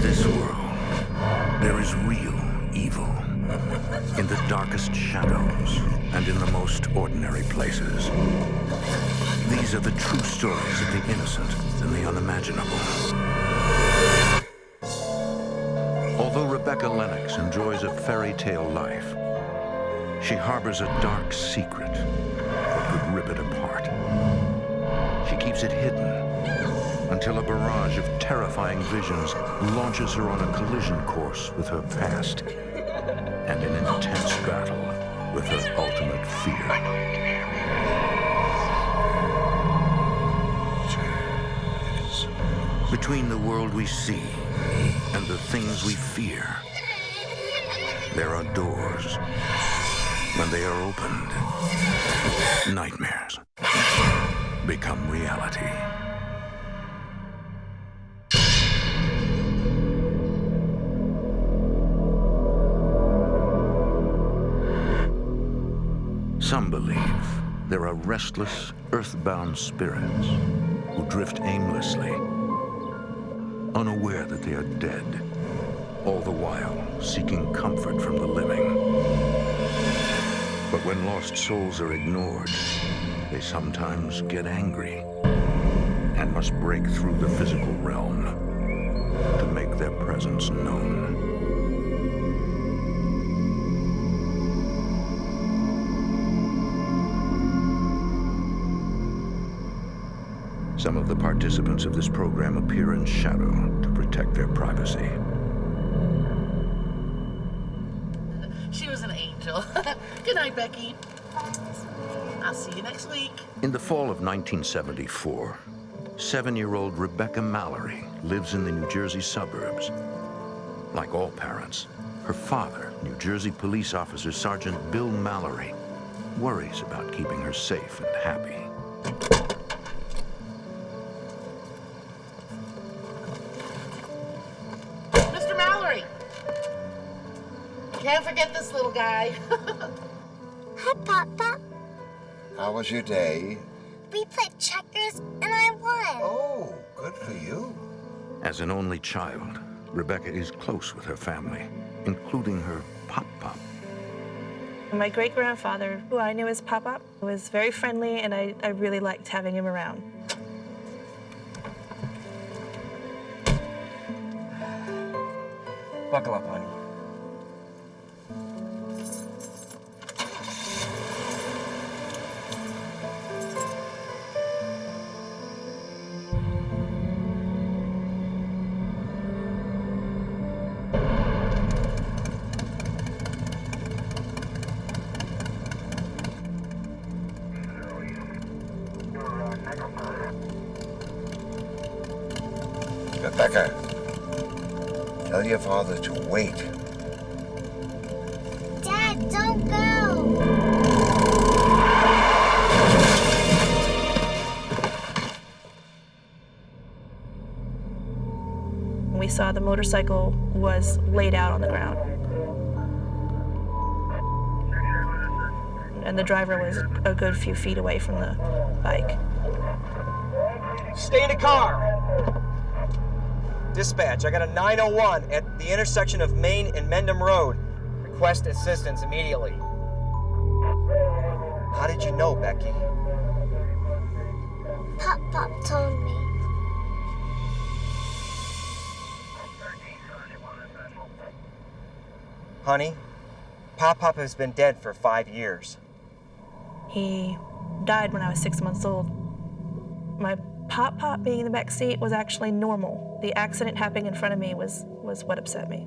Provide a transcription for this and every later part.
this world, there is real evil in the darkest shadows and in the most ordinary places. These are the true stories of the innocent and the unimaginable. Although Rebecca Lennox enjoys a fairy tale life, she harbors a dark secret that could rip it apart. She keeps it hidden until a barrage of terrifying visions launches her on a collision course with her past and an intense battle with her ultimate fear. Between the world we see and the things we fear, there are doors. When they are opened, nightmares become reality. Some believe there are restless, earthbound spirits who drift aimlessly, unaware that they are dead, all the while seeking comfort from the living. But when lost souls are ignored, they sometimes get angry and must break through the physical realm to make their presence known. Some of the participants of this program appear in shadow to protect their privacy. She was an angel. Good night, Becky. I'll see you next week. In the fall of 1974, 7-year-old Rebecca Mallory lives in the New Jersey suburbs. Like all parents, her father, New Jersey police officer Sergeant Bill Mallory, worries about keeping her safe and happy. Mr. Mallory! Can't forget this little guy. Hi, Papa. How was your day? We played checkers and I won. Oh, good for you. As an only child, Rebecca is close with her family, including her Pop-Pop. My great-grandfather, who I knew as Pop-Pop, was very friendly, and I really liked having him around. Buckle up, honey. Rebecca, tell your father to wait. Dad, don't go. We saw the motorcycle was laid out on the ground. And the driver was a good few feet away from the bike. Stay in the car! Dispatch, I got a 901 at the intersection of Main and Mendham Road. Request assistance immediately. How did you know, Becky? Pop told me. Honey, Pop has been dead for 5 years. He died when I was 6 months old. My Pop being in the back seat was actually normal. The accident happening in front of me was what upset me.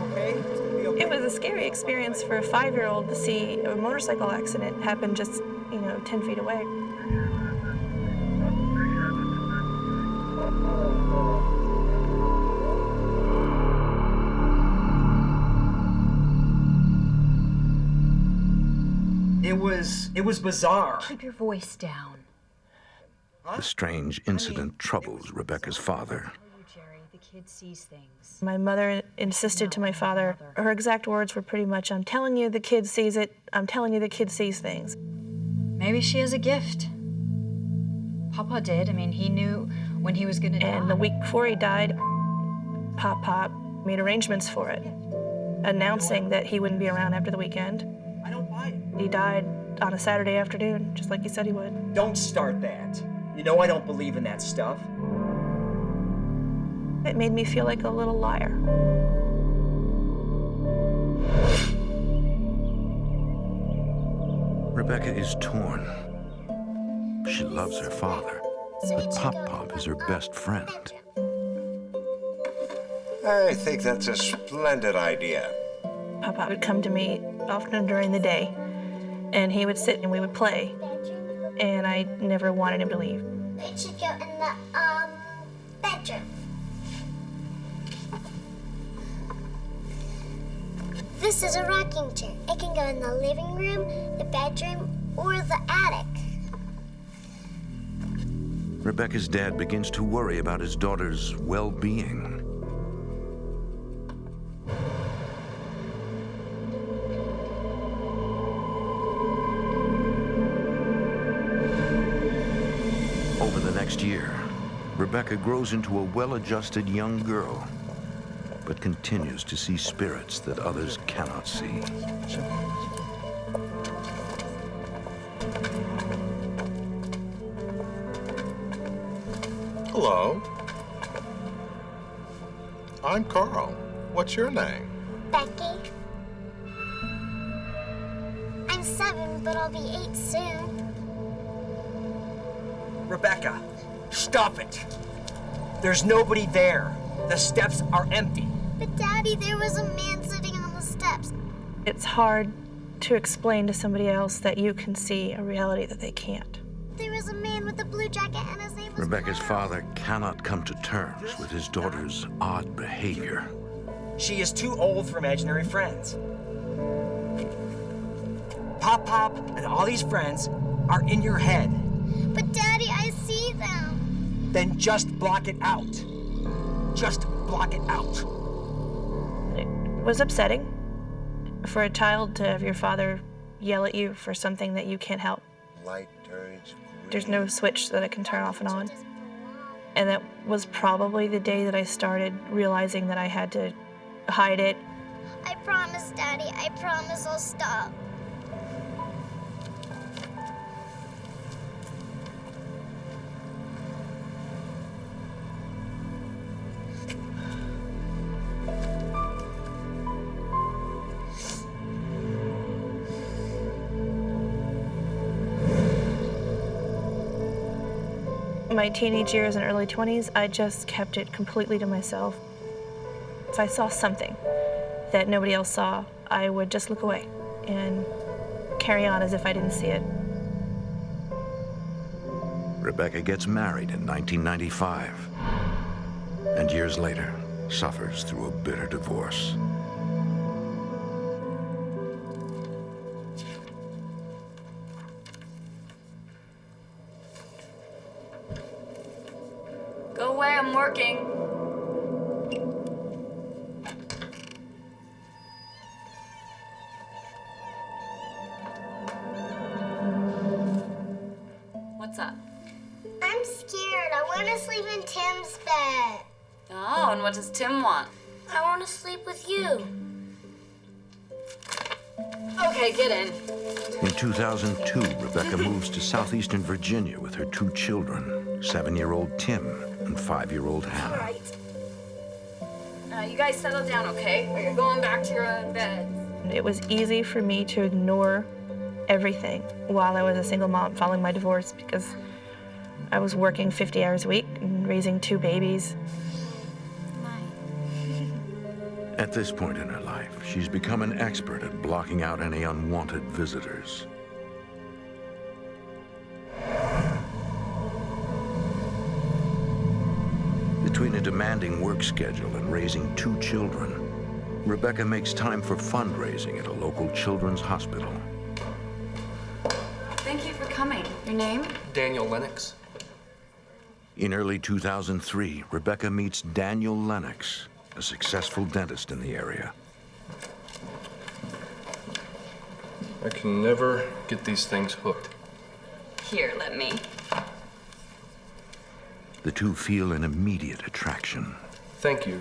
Okay? It's gonna be okay. It was a scary experience for a 5-year-old to see a motorcycle accident happen just, 10 feet away. It was bizarre. Keep your voice down. The strange incident troubles Rebecca's father. Jerry, the kid sees things. My mother insisted to my father, her exact words were pretty much, "I'm telling you the kid sees it. I'm telling you the kid sees things." Maybe she has a gift. Papa did. I mean, he knew when he was gonna die. And the week before he died, Pop made arrangements for it, announcing that he wouldn't be around after the weekend. I don't buy it. He died on a Saturday afternoon, just like he said he would. Don't start that. You know I don't believe in that stuff. It made me feel like a little liar. Rebecca is torn. She loves her father, but Pop is her best friend. I think that's a splendid idea. Pop would come to me often during the day, and he would sit and we would play, and I never wanted him to leave. It should go in the bedroom. This is a rocking chair. It can go in the living room, the bedroom, or the attic. Rebecca's dad begins to worry about his daughter's well-being. Over the next year, Rebecca grows into a well-adjusted young girl, but continues to see spirits that others cannot see. Hello. I'm Carl. What's your name? Becky. I'm 7, but I'll be 8 soon. Rebecca, stop it. There's nobody there. The steps are empty. But Daddy, there was a man sitting on the steps. It's hard to explain to somebody else that you can see a reality that they can't. There was a man with a blue jacket and his name was Rebecca's Carl. father cannot come to terms with his daughter's odd behavior. She is too old for imaginary friends. Pop and all these friends are in your head. But Daddy, I see them. Then just block it out. Just block it out. It was upsetting for a child to have your father yell at you for something that you can't help. Light turns green. There's no switch that I can turn off and on. And that was probably the day that I started realizing that I had to hide it. I promise, Daddy. I promise I'll stop. My teenage years and early 20s, I just kept it completely to myself. If I saw something that nobody else saw, I would just look away and carry on as if I didn't see it. Rebecca gets married in 1995, and years later, suffers through a bitter divorce. Go away, I'm working. What's up? I'm scared. I want to sleep in Tim's bed. Oh, and what does Tim want? I want to sleep with you. Okay, get in. In 2002, Rebecca moves to southeastern Virginia with her 2 children, 7-year-old Tim and 5-year-old Hannah. All right. You guys settle down, okay? Or you're going back to your own bed. It was easy for me to ignore everything while I was a single mom following my divorce because I was working 50 hours a week and raising 2 babies. At this point in her life, she's become an expert at blocking out any unwanted visitors. Between a demanding work schedule and raising 2 children, Rebecca makes time for fundraising at a local children's hospital. Thank you for coming. Your name? Daniel Lennox. In early 2003, Rebecca meets Daniel Lennox, a successful dentist in the area. I can never get these things hooked. Here, let me. The two feel an immediate attraction. Thank you.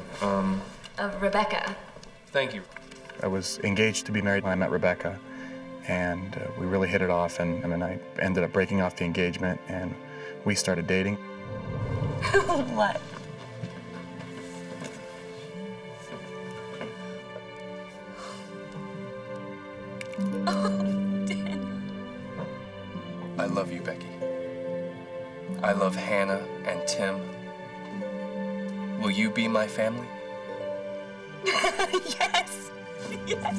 Rebecca. Thank you. I was engaged to be married when I met Rebecca, and we really hit it off, and then I ended up breaking off the engagement, and we started dating. What? I love you, Becky. I love Hannah and Tim. Will you be my family? Yes. Yes.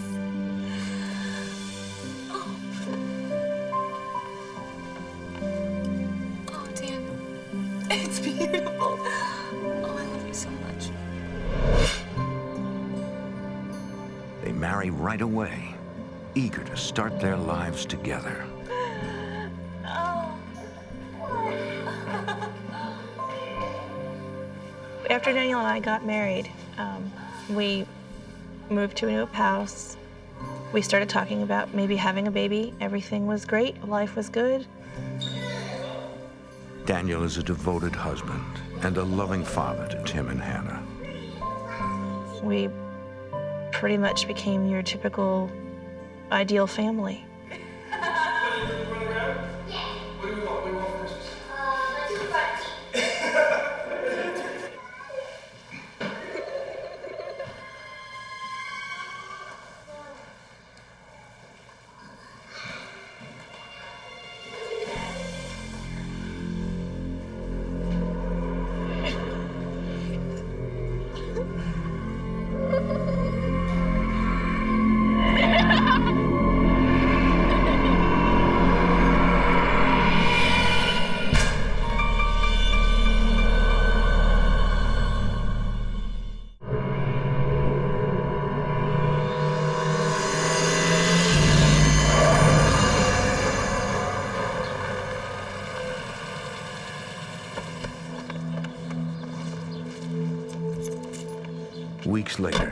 Oh, Dan. It's beautiful. Oh, I love you so much. They marry right away, eager to start their lives together. After Daniel and I got married, we moved to a new house. We started talking about maybe having a baby. Everything was great. Life was good. Daniel is a devoted husband and a loving father to Tim and Hannah. We pretty much became your typical ideal family. Weeks later,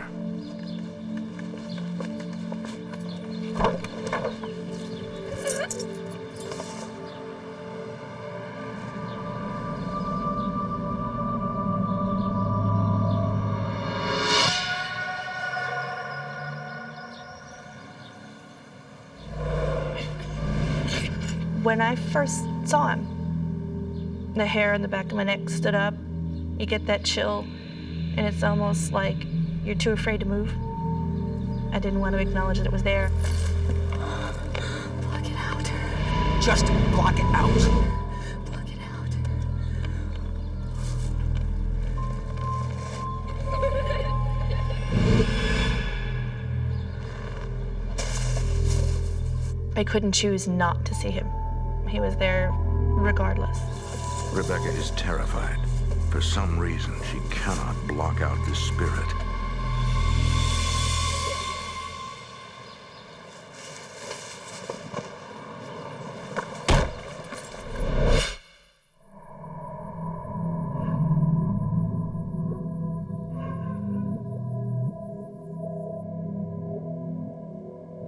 when I first saw him, the hair on the back of my neck stood up. You get that chill, and it's almost like you're too afraid to move. I didn't want to acknowledge that it was there. Block it out. Just block it out. Block it out. I couldn't choose not to see him. He was there regardless. Rebecca is terrified. For some reason, she cannot block out this spirit.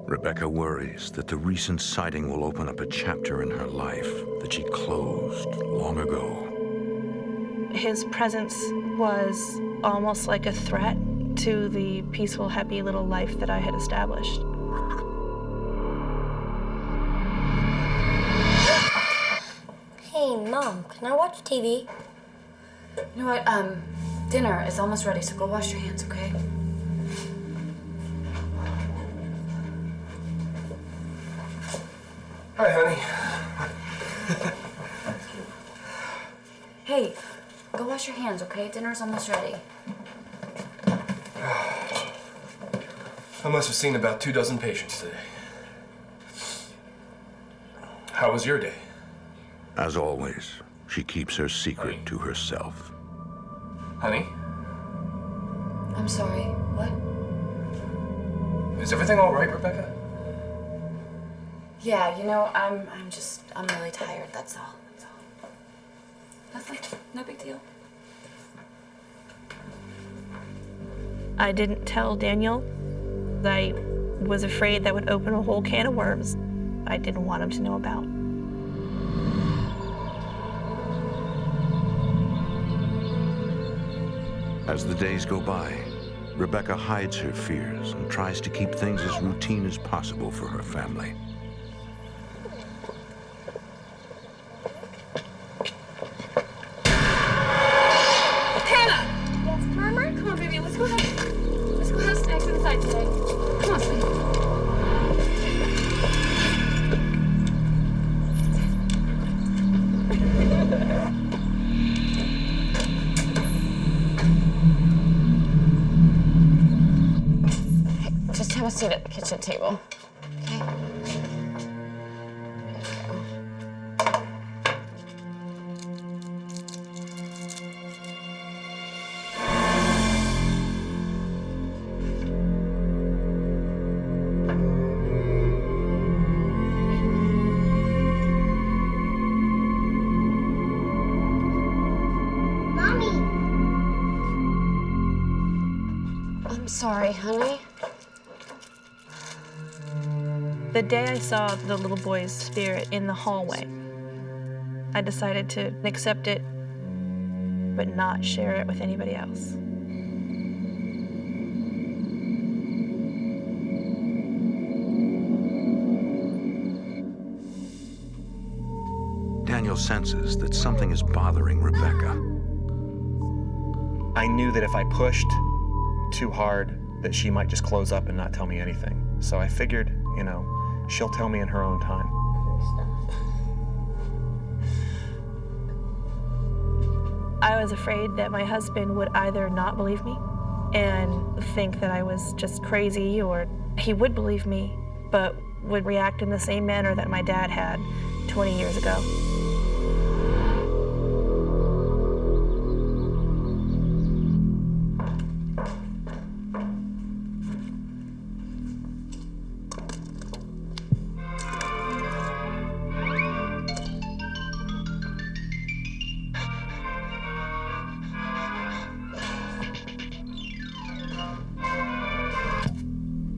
Rebecca worries that the recent sighting will open up a chapter in her life that she closed long ago. His presence was almost like a threat to the peaceful, happy little life that I had established. Hey, Mom, can I watch TV? You know what? Dinner is almost ready, so go wash your hands, okay? Hi, honey. Hey, go wash your hands, okay? Dinner's almost ready. I must have seen about 24 patients today. How was your day? As always, she keeps her secret to herself. Honey? I'm sorry. What? Is everything all right, Rebecca? Yeah, you know, I'm really tired, that's all. Nothing. No big deal. I didn't tell Daniel. I was afraid that would open a whole can of worms I didn't want him to know about. As the days go by, Rebecca hides her fears and tries to keep things as routine as possible for her family. Hannah! Yes, Mama? Come on, baby, let's go have snacks inside today. Come on, sweetie. Just have a seat at the kitchen table, okay? Mommy! I'm sorry, honey. The day I saw the little boy's spirit in the hallway, I decided to accept it, but not share it with anybody else. Daniel senses that something is bothering Rebecca. I knew that if I pushed too hard, that she might just close up and not tell me anything. So I figured, she'll tell me in her own time. I was afraid that my husband would either not believe me and think that I was just crazy, or he would believe me, but would react in the same manner that my dad had 20 years ago.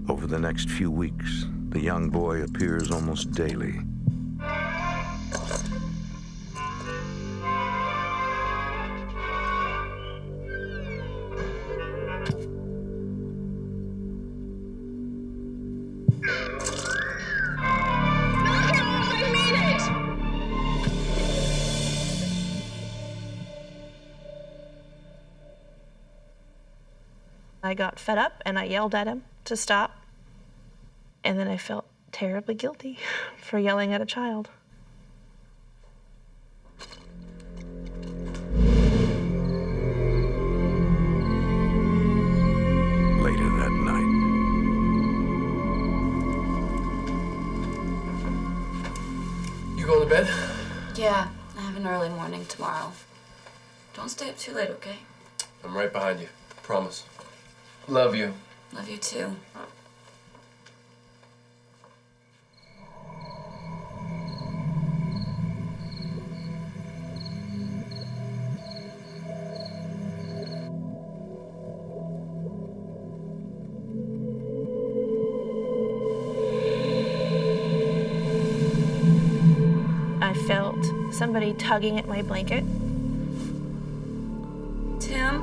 Over the next few weeks, the young boy appears almost daily. I got fed up and I yelled at him to stop. And then I felt terribly guilty for yelling at a child. Later that night, You going to bed? Yeah, I have an early morning tomorrow. Don't stay up too late, okay? I'm right behind you. Promise. Love you. Love you too. I felt somebody tugging at my blanket. Tim?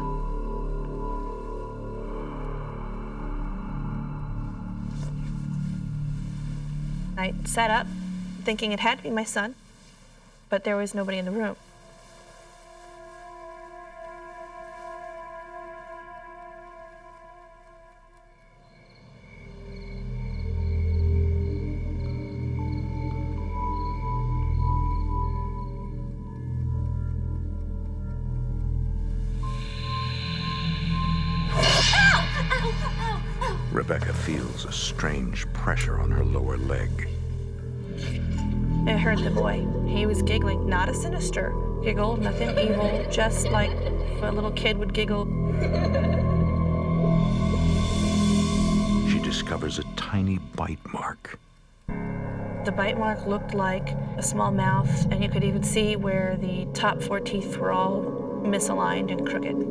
I sat up, thinking it had to be my son, but there was nobody in the room. Rebecca feels a strange pressure on her lower leg. It hurt the boy. He was giggling, not a sinister giggle, nothing evil, just like a little kid would giggle. She discovers a tiny bite mark. The bite mark looked like a small mouth, and you could even see where the top 4 teeth were all misaligned and crooked.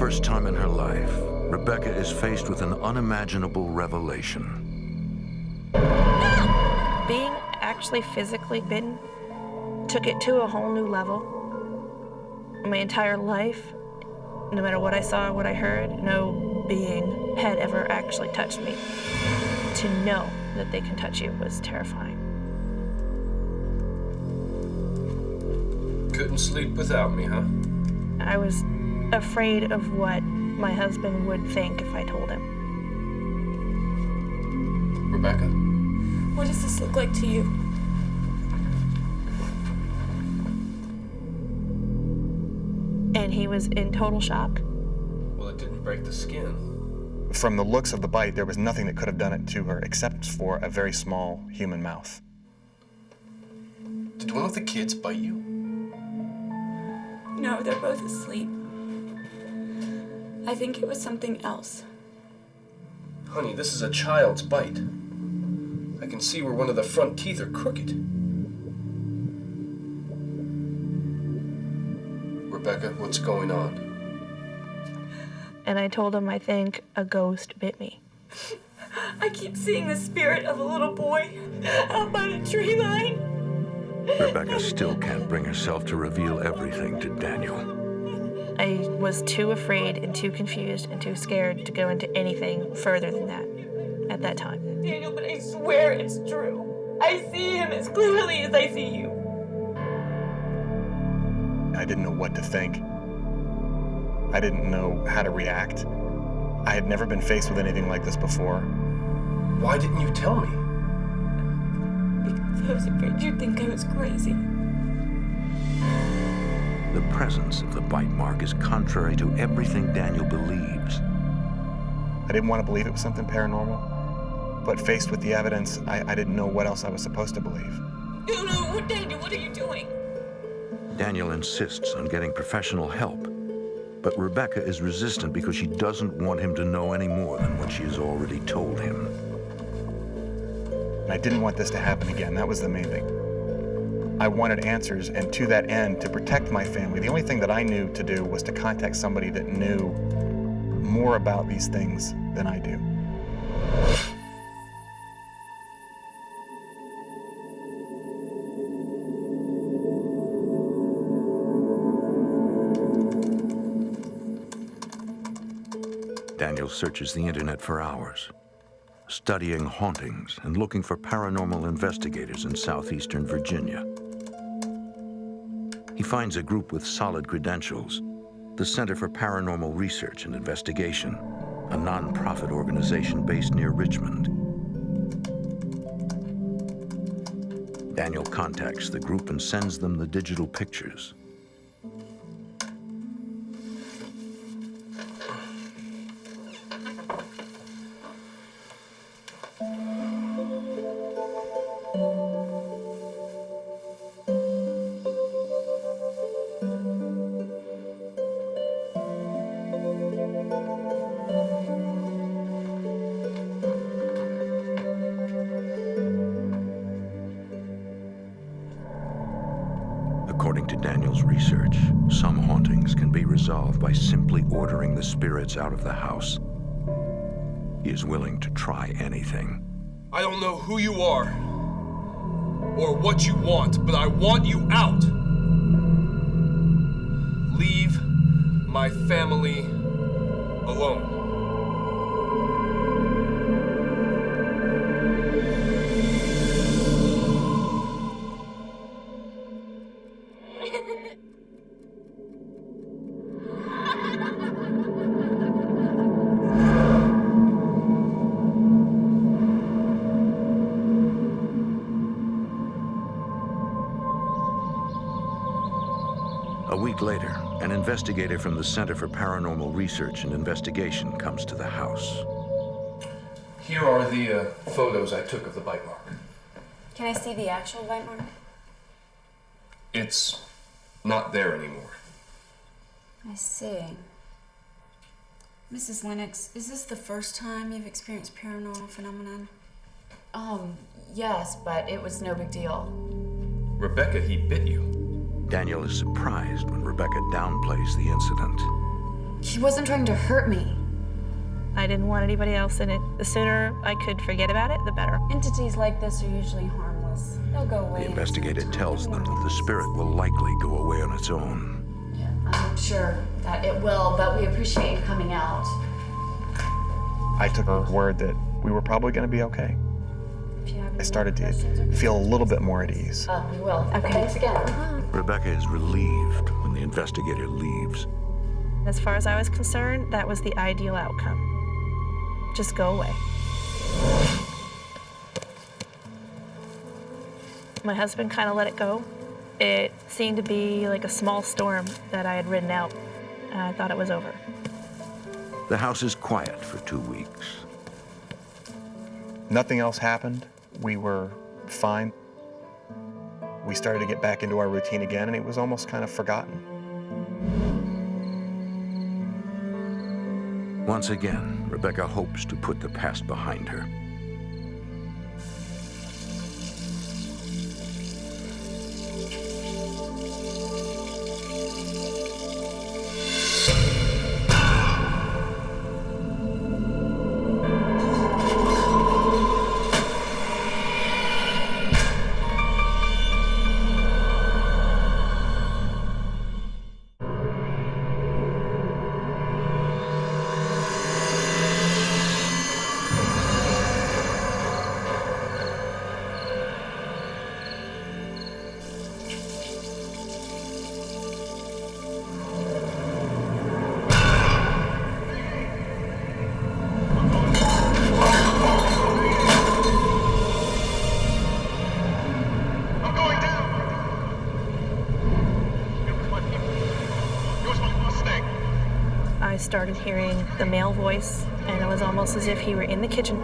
first time in her life, Rebecca is faced with an unimaginable revelation. Being actually physically bitten took it to a whole new level. My entire life, no matter what I saw or what I heard, no being had ever actually touched me. To know that they can touch you was terrifying. Couldn't sleep without me, huh? I was afraid of what my husband would think if I told him. Rebecca? What does this look like to you? And he was in total shock. Well, it didn't break the skin. From the looks of the bite, there was nothing that could have done it to her except for a very small human mouth. Did one of the kids bite you? No, they're both asleep. I think it was something else. Honey, this is a child's bite. I can see where one of the front teeth are crooked. Rebecca, what's going on? And I told him I think a ghost bit me. I keep seeing the spirit of a little boy out by the tree line. Rebecca still can't bring herself to reveal everything to Daniel. I was too afraid and too confused and too scared to go into anything further than that at that time. Daniel, but I swear it's true. I see him as clearly as I see you. I didn't know what to think. I didn't know how to react. I had never been faced with anything like this before. Why didn't you tell me? Because I was afraid you'd think I was crazy. The presence of the bite mark is contrary to everything Daniel believes. I didn't want to believe it was something paranormal, but faced with the evidence, I didn't know what else I was supposed to believe. No, Daniel, what are you doing? Daniel insists on getting professional help, but Rebecca is resistant because she doesn't want him to know any more than what she has already told him. And I didn't want this to happen again. That was the main thing. I wanted answers, and to that end, to protect my family, the only thing that I knew to do was to contact somebody that knew more about these things than I do. Daniel searches the internet for hours, studying hauntings and looking for paranormal investigators in southeastern Virginia. He finds a group with solid credentials, the Center for Paranormal Research and Investigation, a non-profit organization based near Richmond. Daniel contacts the group and sends them the digital pictures. According to Daniel's research, some hauntings can be resolved by simply ordering the spirits out of the house. He is willing to try anything. I don't know who you are or what you want, but I want you out. Leave my family alone. A week later, an investigator from the Center for Paranormal Research and Investigation comes to the house. Here are the photos I took of the bite mark. Can I see the actual bite mark? It's not there anymore. I see. Mrs. Lennox, is this the first time you've experienced paranormal phenomenon? Yes, but it was no big deal. Rebecca, he bit you. Daniel is surprised when Rebecca downplays the incident. He wasn't trying to hurt me. I didn't want anybody else in it. The sooner I could forget about it, the better. Entities like this are usually harmless. They'll go away. The investigator tells them that the spirit will likely go away on its own. Yeah, I'm sure that it will, but we appreciate you coming out. I took her word that we were probably going to be okay. I started to feel a little bit more at ease. We will. Okay. Thanks again. Rebecca is relieved when the investigator leaves. As far as I was concerned, that was the ideal outcome. Just go away. My husband kind of let it go. It seemed to be like a small storm that I had ridden out, and I thought it was over. The house is quiet for 2 weeks. Nothing else happened. We were fine. We started to get back into our routine again, and it was almost kind of forgotten. Once again, Rebecca hopes to put the past behind her. I started hearing the male voice, and it was almost as if he were in the kitchen.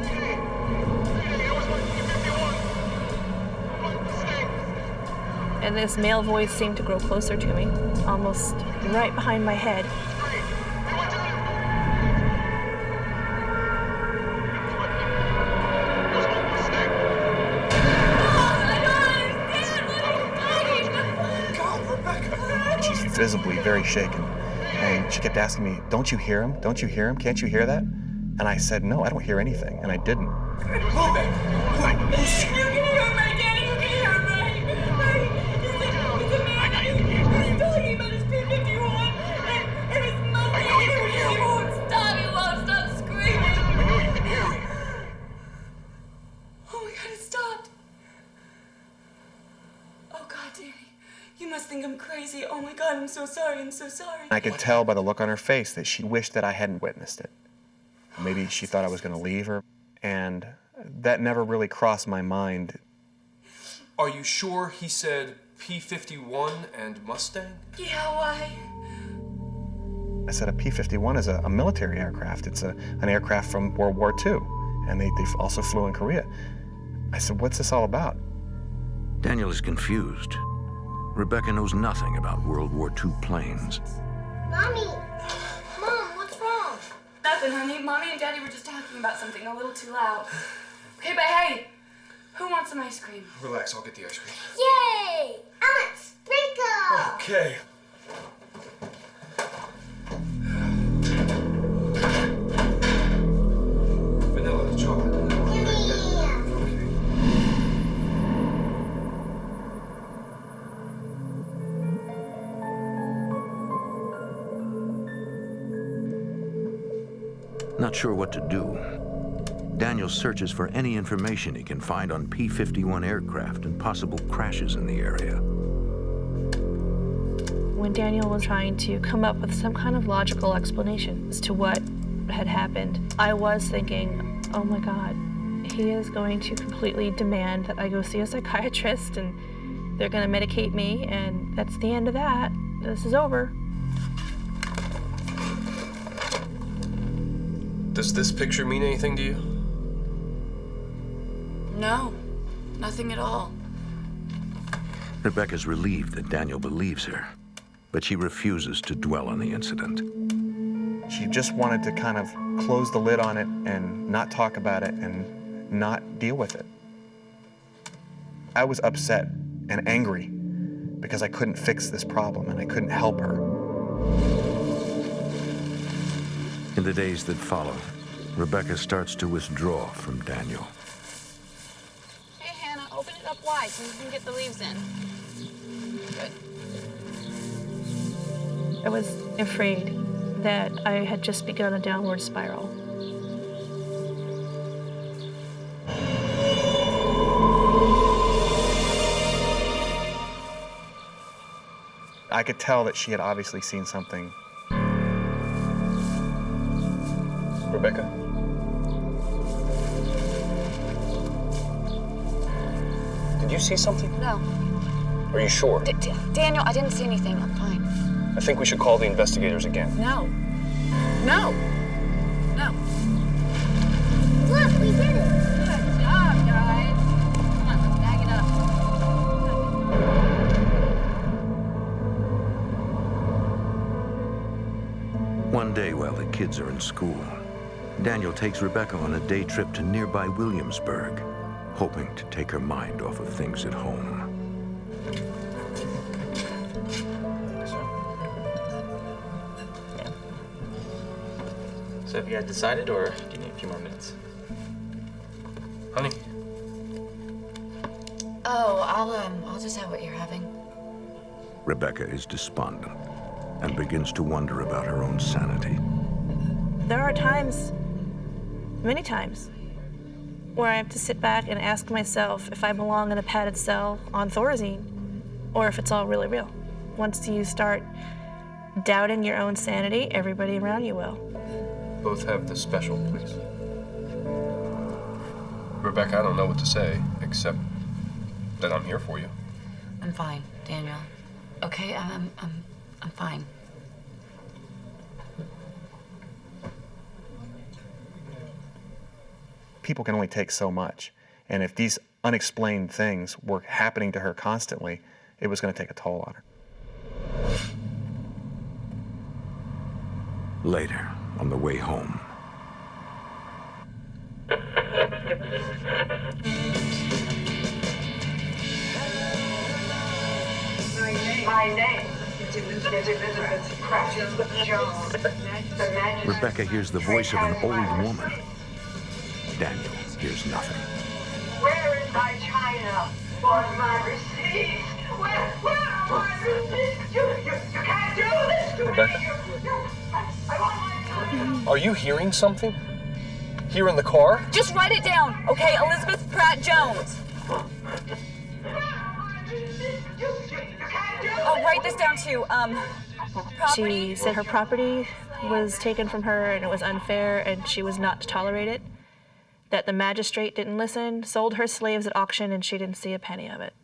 And this male voice seemed to grow closer to me, almost right behind my head. She's visibly very shaken. And she kept asking me, don't you hear him? Don't you hear him? Can't you hear that? And I said, no, I don't hear anything. And I didn't. You can hear me, Danny. You can hear me. It's a man. He's talking about his P-51 and his Mustang. He won't stop. He won't stop screaming. I know you can hear me. Oh my God, it stopped. Oh God, Danny. You must think I'm crazy. Oh my God, I'm so sorry. I'm so sorry. I could tell by the look on her face that she wished that I hadn't witnessed it. Maybe she thought I was going to leave her, and that never really crossed my mind. Are you sure he said P-51 and Mustang? Yeah, why? I said a P-51 is a military aircraft. It's an aircraft from World War II, and they also flew in Korea. I said, what's this all about? Daniel is confused. Rebecca knows nothing about World War II planes. Mommy! Mom, what's wrong? Nothing, honey. Mommy and Daddy were just talking about something a little too loud. Okay, but hey, who wants some ice cream? Relax, I'll get the ice cream. Yay! I want sprinkles! Okay. Vanilla, chocolate. Not sure what to do. Daniel searches for any information he can find on P-51 aircraft and possible crashes in the area. When Daniel was trying to come up with some kind of logical explanation as to what had happened, I was thinking, oh my God, he is going to completely demand that I go see a psychiatrist, and they're going to medicate me, and that's the end of that. This is over. Does this picture mean anything to you? No, nothing at all. Rebecca's relieved that Daniel believes her, but she refuses to dwell on the incident. She just wanted to kind of close the lid on it and not talk about it and not deal with it. I was upset and angry because I couldn't fix this problem and I couldn't help her. In the days that follow, Rebecca starts to withdraw from Daniel. Hey, Hannah, open it up wide so you can get the leaves in. Good. I was afraid that I had just begun a downward spiral. I could tell that she had obviously seen something. Rebecca? Did you see something? No. Are you sure? Daniel, I didn't see anything. I'm fine. I think we should call the investigators again. No. No. No. Look, we did it. Good job, guys. Come on, let's bag it up. One day while the kids are in school, Daniel takes Rebecca on a day trip to nearby Williamsburg, hoping to take her mind off of things at home. So have you guys decided, or do you need a few more minutes? Honey? Oh, I'll just have what you're having. Rebecca is despondent and begins to wonder about her own sanity. There are times, many times, where I have to sit back and ask myself if I belong in a padded cell on Thorazine, or if it's all really real. Once you start doubting your own sanity, everybody around you will. Both have the special, please. Rebecca, I don't know what to say, except that I'm here for you. I'm fine, Daniel. Okay, I'm fine. People can only take so much. And if these unexplained things were happening to her constantly, it was going to take a toll on her. Later, on the way home, My name is Elizabeth Pratt Jones. Rebecca hears the voice of an old woman. Daniel hears nothing. Where is my china or my receipts? Where are my receipts? You can't do this to Rebecca? me. I want my Are you hearing something? Here in the car? Just write it down, okay? Elizabeth Pratt Jones. Oh, write this down too. She said her property was taken from her and it was unfair and she was not to tolerate it. That the magistrate didn't listen, sold her slaves at auction, and she didn't see a penny of it.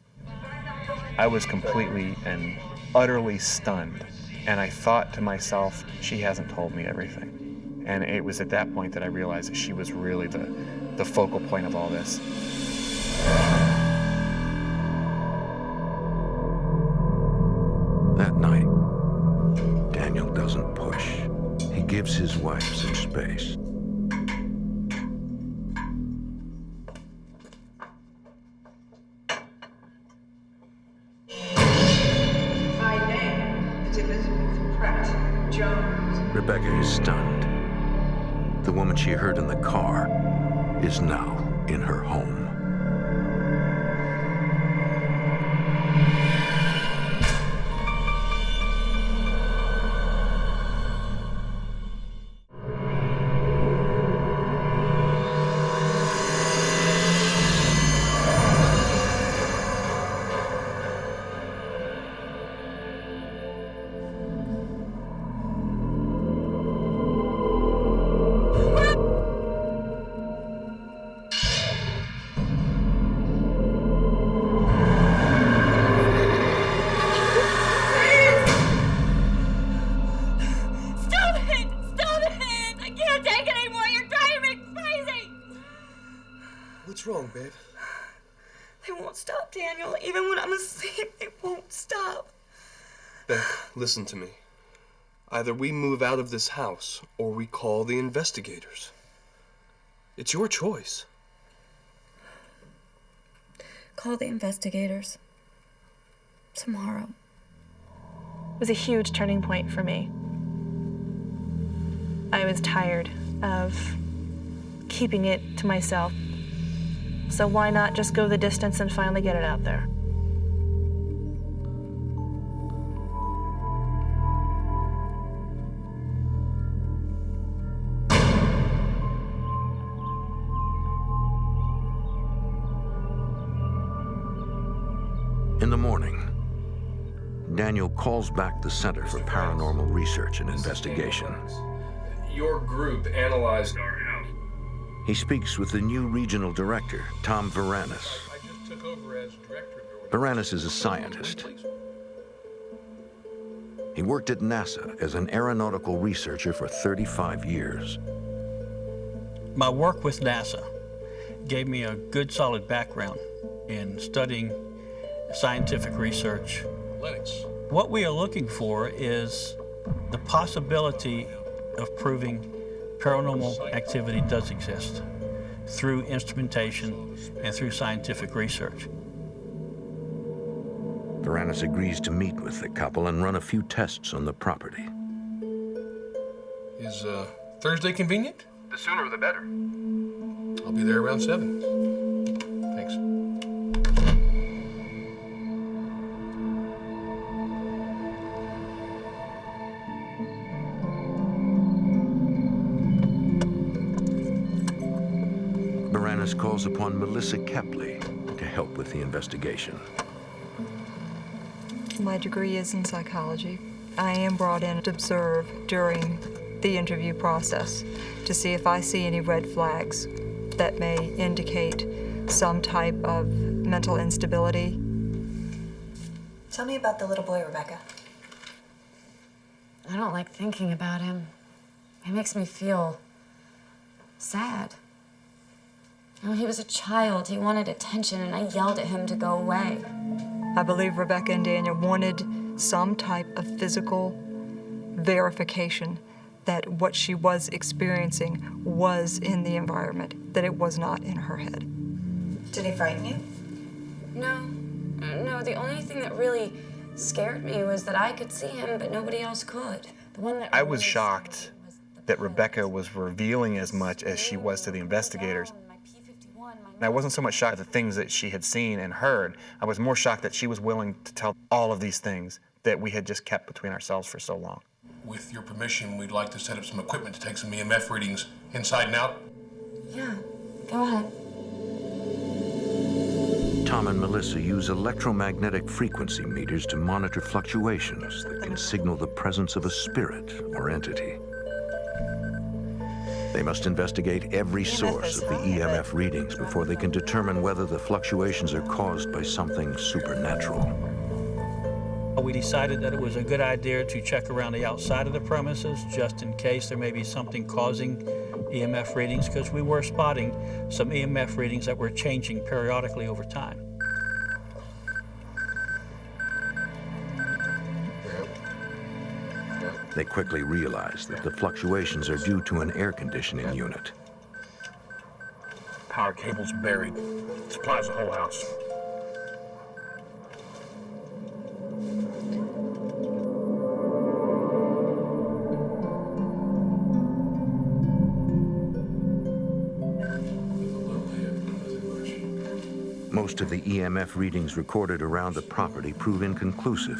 I was completely and utterly stunned. And I thought to myself, she hasn't told me everything. And it was at that point that I realized that she was really the focal point of all this. That night, Daniel doesn't push. He gives his wife some space. My name is Elizabeth Pratt Jones. Rebecca is stunned. The woman she heard in the car is now in her home. What's wrong, babe? They won't stop, Daniel. Even when I'm asleep, they won't stop. Beck, listen to me. Either we move out of this house, or we call the investigators. It's your choice. Call the investigators. Tomorrow. It was a huge turning point for me. I was tired of keeping it to myself. So why not just go the distance and finally get it out there? In the morning, Daniel calls back the Center for Paranormal Research and Investigation. Your group analyzed our house. He speaks with the new regional director, Tom Varanus. I just took over as director. Varanus is a scientist. He worked at NASA as an aeronautical researcher for 35 years. My work with NASA gave me a good solid background in studying scientific research. What we are looking for is the possibility of proving paranormal activity does exist through instrumentation and through scientific research. Varanus agrees to meet with the couple and run a few tests on the property. Is Thursday convenient? The sooner the better. I'll be there around 7. Thanks. Varanus calls upon Melissa Kepley to help with the investigation. My degree is in psychology. I am brought in to observe during the interview process to see if I see any red flags that may indicate some type of mental instability. Tell me about the little boy, Rebecca. I don't like thinking about him. It makes me feel sad. You know, he was a child. He wanted attention, and I yelled at him to go away. I believe Rebecca and Daniel wanted some type of physical verification that what she was experiencing was in the environment, that it was not in her head. Did he frighten you? No. No, the only thing that really scared me was that I could see him, but nobody else could. The one that I was shocked that Rebecca was revealing as much as she was to the investigators. And I wasn't so much shocked at the things that she had seen and heard. I was more shocked that she was willing to tell all of these things that we had just kept between ourselves for so long. With your permission, we'd like to set up some equipment to take some EMF readings inside and out. Yeah, go ahead. Tom and Melissa use electromagnetic frequency meters to monitor fluctuations that can signal the presence of a spirit or entity. They must investigate every source of the EMF readings before they can determine whether the fluctuations are caused by something supernatural. We decided that it was a good idea to check around the outside of the premises just in case there may be something causing EMF readings, because we were spotting some EMF readings that were changing periodically over time. They quickly realize that the fluctuations are due to an air conditioning unit. Power cable's buried. Supplies the whole house. Most of the EMF readings recorded around the property prove inconclusive.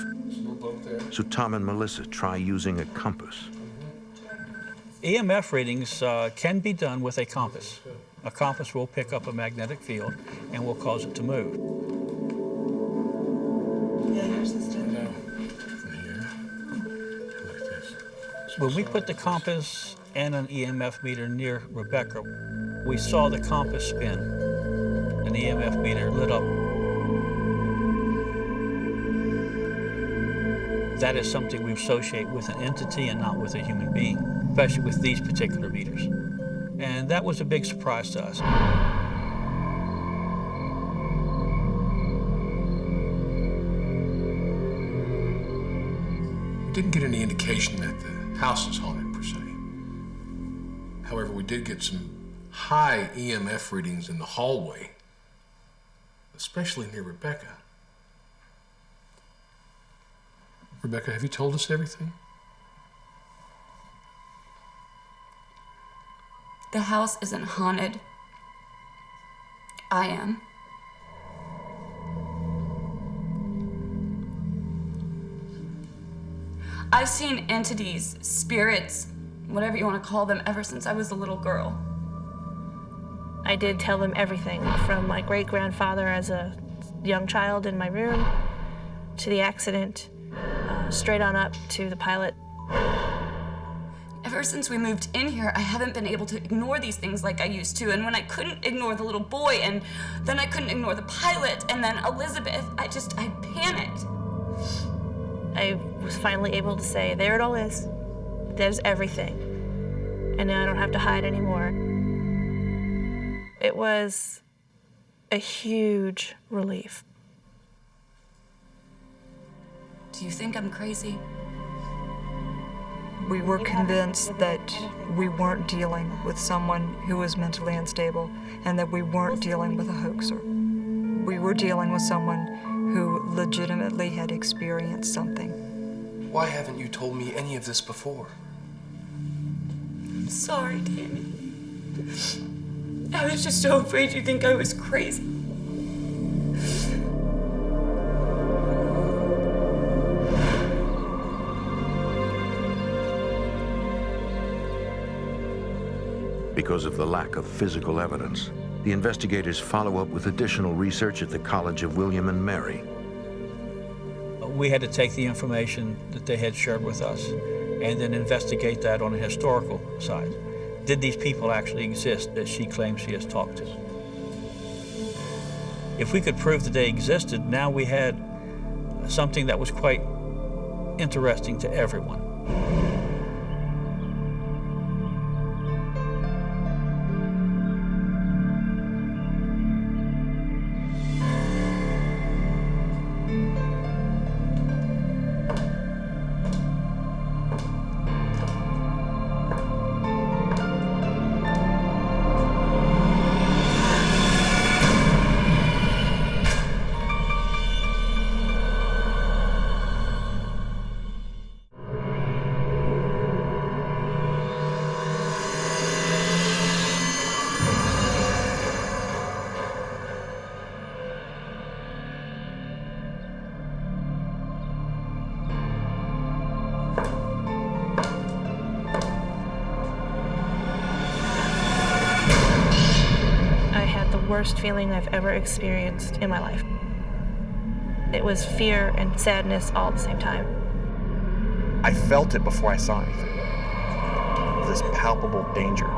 So Tom and Melissa try using a compass. EMF readings can be done with a compass. A compass will pick up a magnetic field and will cause it to move. Yeah, yours is done. When we put the compass and an EMF meter near Rebecca, we saw the compass spin. An EMF meter lit up. That is something we associate with an entity and not with a human being, especially with these particular meters. And that was a big surprise to us. We didn't get any indication that the house is haunted, per se. However, we did get some high EMF readings in the hallway, especially near Rebecca. Rebecca, have you told us everything? The house isn't haunted. I am. I've seen entities, spirits, whatever you want to call them, ever since I was a little girl. I did tell them everything, from my great-grandfather as a young child in my room, to the accident, straight on up to the pilot. Ever since we moved in here, I haven't been able to ignore these things like I used to. And when I couldn't ignore the little boy, and then I couldn't ignore the pilot, and then Elizabeth, I panicked. I was finally able to say, there it all is. There's everything. And now I don't have to hide anymore. It was a huge relief. Do you think I'm crazy? We were convinced that we weren't dealing with someone who was mentally unstable and that we weren't dealing with a hoaxer. We were dealing with someone who legitimately had experienced something. Why haven't you told me any of this before? I'm sorry, Danny. I was just so afraid you'd think I was crazy. Because of the lack of physical evidence, the investigators follow up with additional research at the College of William and Mary. We had to take the information that they had shared with us and then investigate that on a historical side. Did these people actually exist that she claims she has talked to? If we could prove that they existed, now we had something that was quite interesting to everyone. Worst feeling I've ever experienced in my life. It was fear and sadness all at the same time. I felt it before I saw anything. This palpable danger.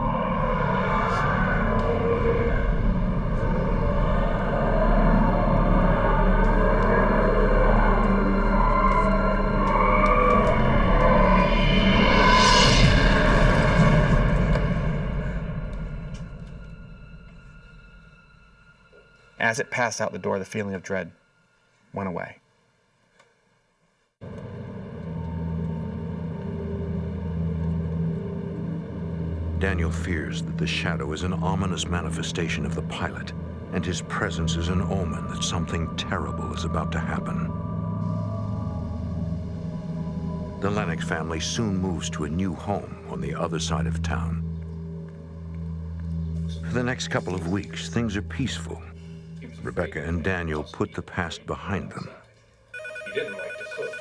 As it passed out the door, the feeling of dread went away. Daniel fears that the shadow is an ominous manifestation of the pilot, and his presence is an omen that something terrible is about to happen. The Lennox family soon moves to a new home on the other side of town. For the next couple of weeks, things are peaceful. Rebecca and Daniel put the past behind them. You didn't like to cook.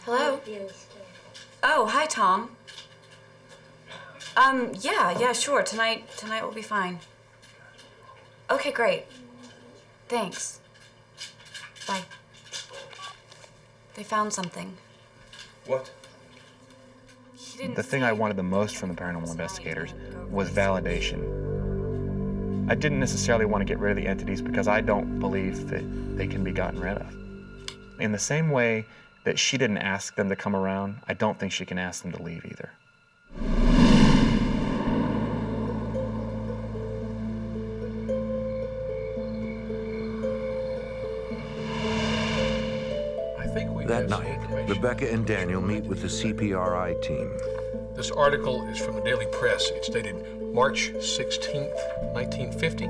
Hello? Oh, hi, Tom. Yeah, sure. Tonight will be fine. Okay, great. Thanks. Bye. They found something. What? The thing I wanted the most from the paranormal investigators was validation. I didn't necessarily want to get rid of the entities because I don't believe that they can be gotten rid of. In the same way that she didn't ask them to come around, I don't think she can ask them to leave either. That night, Rebecca and Daniel meet with the CPRI team. This article is from the Daily Press. It's dated March 16th, 1950.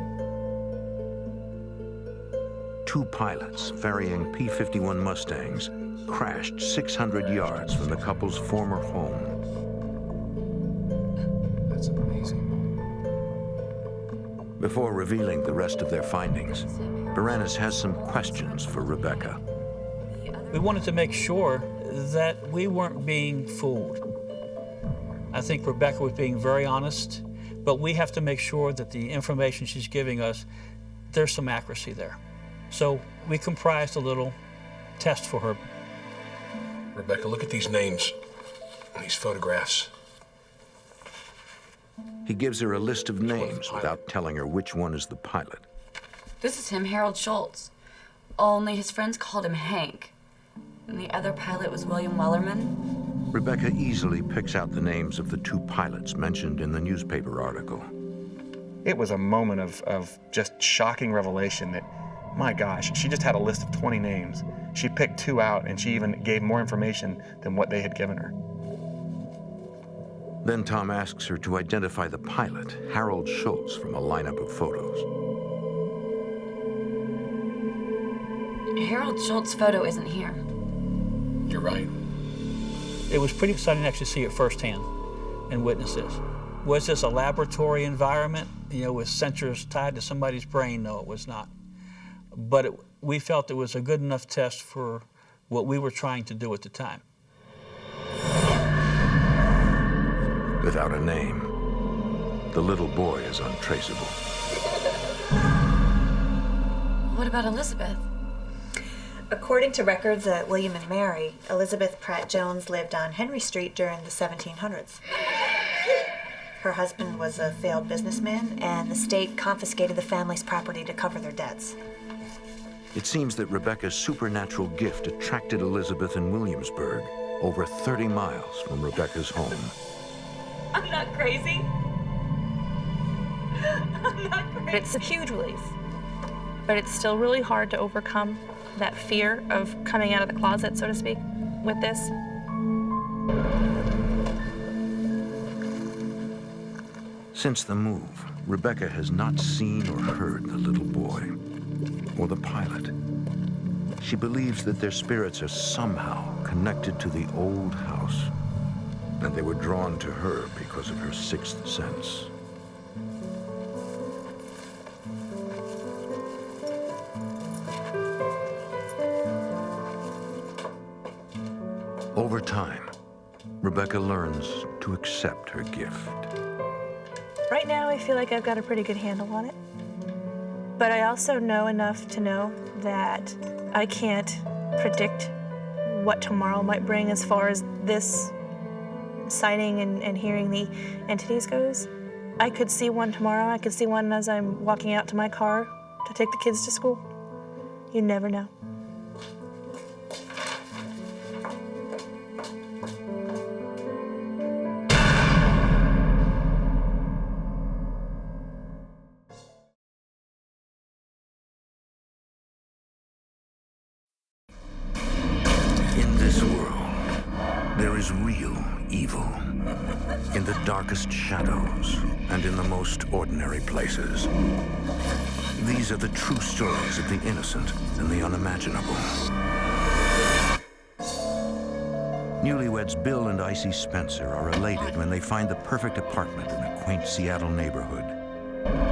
Two pilots ferrying P-51 Mustangs crashed 600 yards from the couple's former home. Before revealing the rest of their findings, Baranis has some questions for Rebecca. We wanted to make sure that we weren't being fooled. I think Rebecca was being very honest, but we have to make sure that the information she's giving us, there's some accuracy there. So we comprised a little test for her. Rebecca, look at these names and these photographs. He gives her a list of names without telling her which one is the pilot. This is him, Harold Schultz. Only his friends called him Hank. And the other pilot was William Wellerman. Rebecca easily picks out the names of the two pilots mentioned in the newspaper article. It was a moment of just shocking revelation that, my gosh, she just had a list of 20 names. She picked 2 out, and she even gave more information than what they had given her. Then Tom asks her to identify the pilot, Harold Schultz, from a lineup of photos. Harold Schultz's photo isn't here. You're right. It was pretty exciting to actually see it firsthand and witness this. Was this a laboratory environment, with sensors tied to somebody's brain? No, it was not. But we felt it was a good enough test for what we were trying to do at the time. Without a name, the little boy is untraceable. What about Elizabeth? According to records at William and Mary, Elizabeth Pratt Jones lived on Henry Street during the 1700s. Her husband was a failed businessman, and the state confiscated the family's property to cover their debts. It seems that Rebecca's supernatural gift attracted Elizabeth in Williamsburg, over 30 miles from Rebecca's home. I'm not crazy. I'm not crazy. It's a huge relief, but it's still really hard to overcome that fear of coming out of the closet, so to speak, with this. Since the move, Rebecca has not seen or heard the little boy or the pilot. She believes that their spirits are somehow connected to the old house, and they were drawn to her because of her sixth sense. Over time, Rebecca learns to accept her gift. Right now, I feel like I've got a pretty good handle on it. But I also know enough to know that I can't predict what tomorrow might bring as far as this sighting and hearing the entities goes. I could see one tomorrow. I could see one as I'm walking out to my car to take the kids to school. You never know. In this world, there is real evil in the darkest shadows and in the most ordinary places. These are the true stories of the innocent and the unimaginable. Newlyweds Bill and Icy Spencer are elated when they find the perfect apartment in a quaint Seattle neighborhood.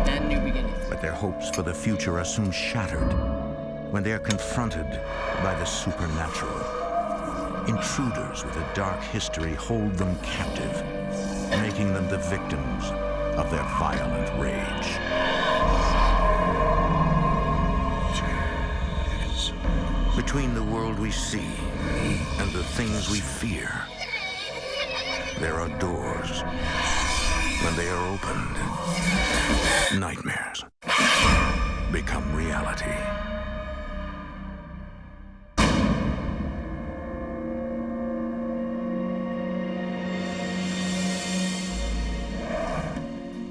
And new beginnings. But their hopes for the future are soon shattered when they are confronted by the supernatural. Intruders with a dark history hold them captive, making them the victims of their violent rage. Between the world we see and the things we fear, there are doors. When they are opened, nightmares become reality.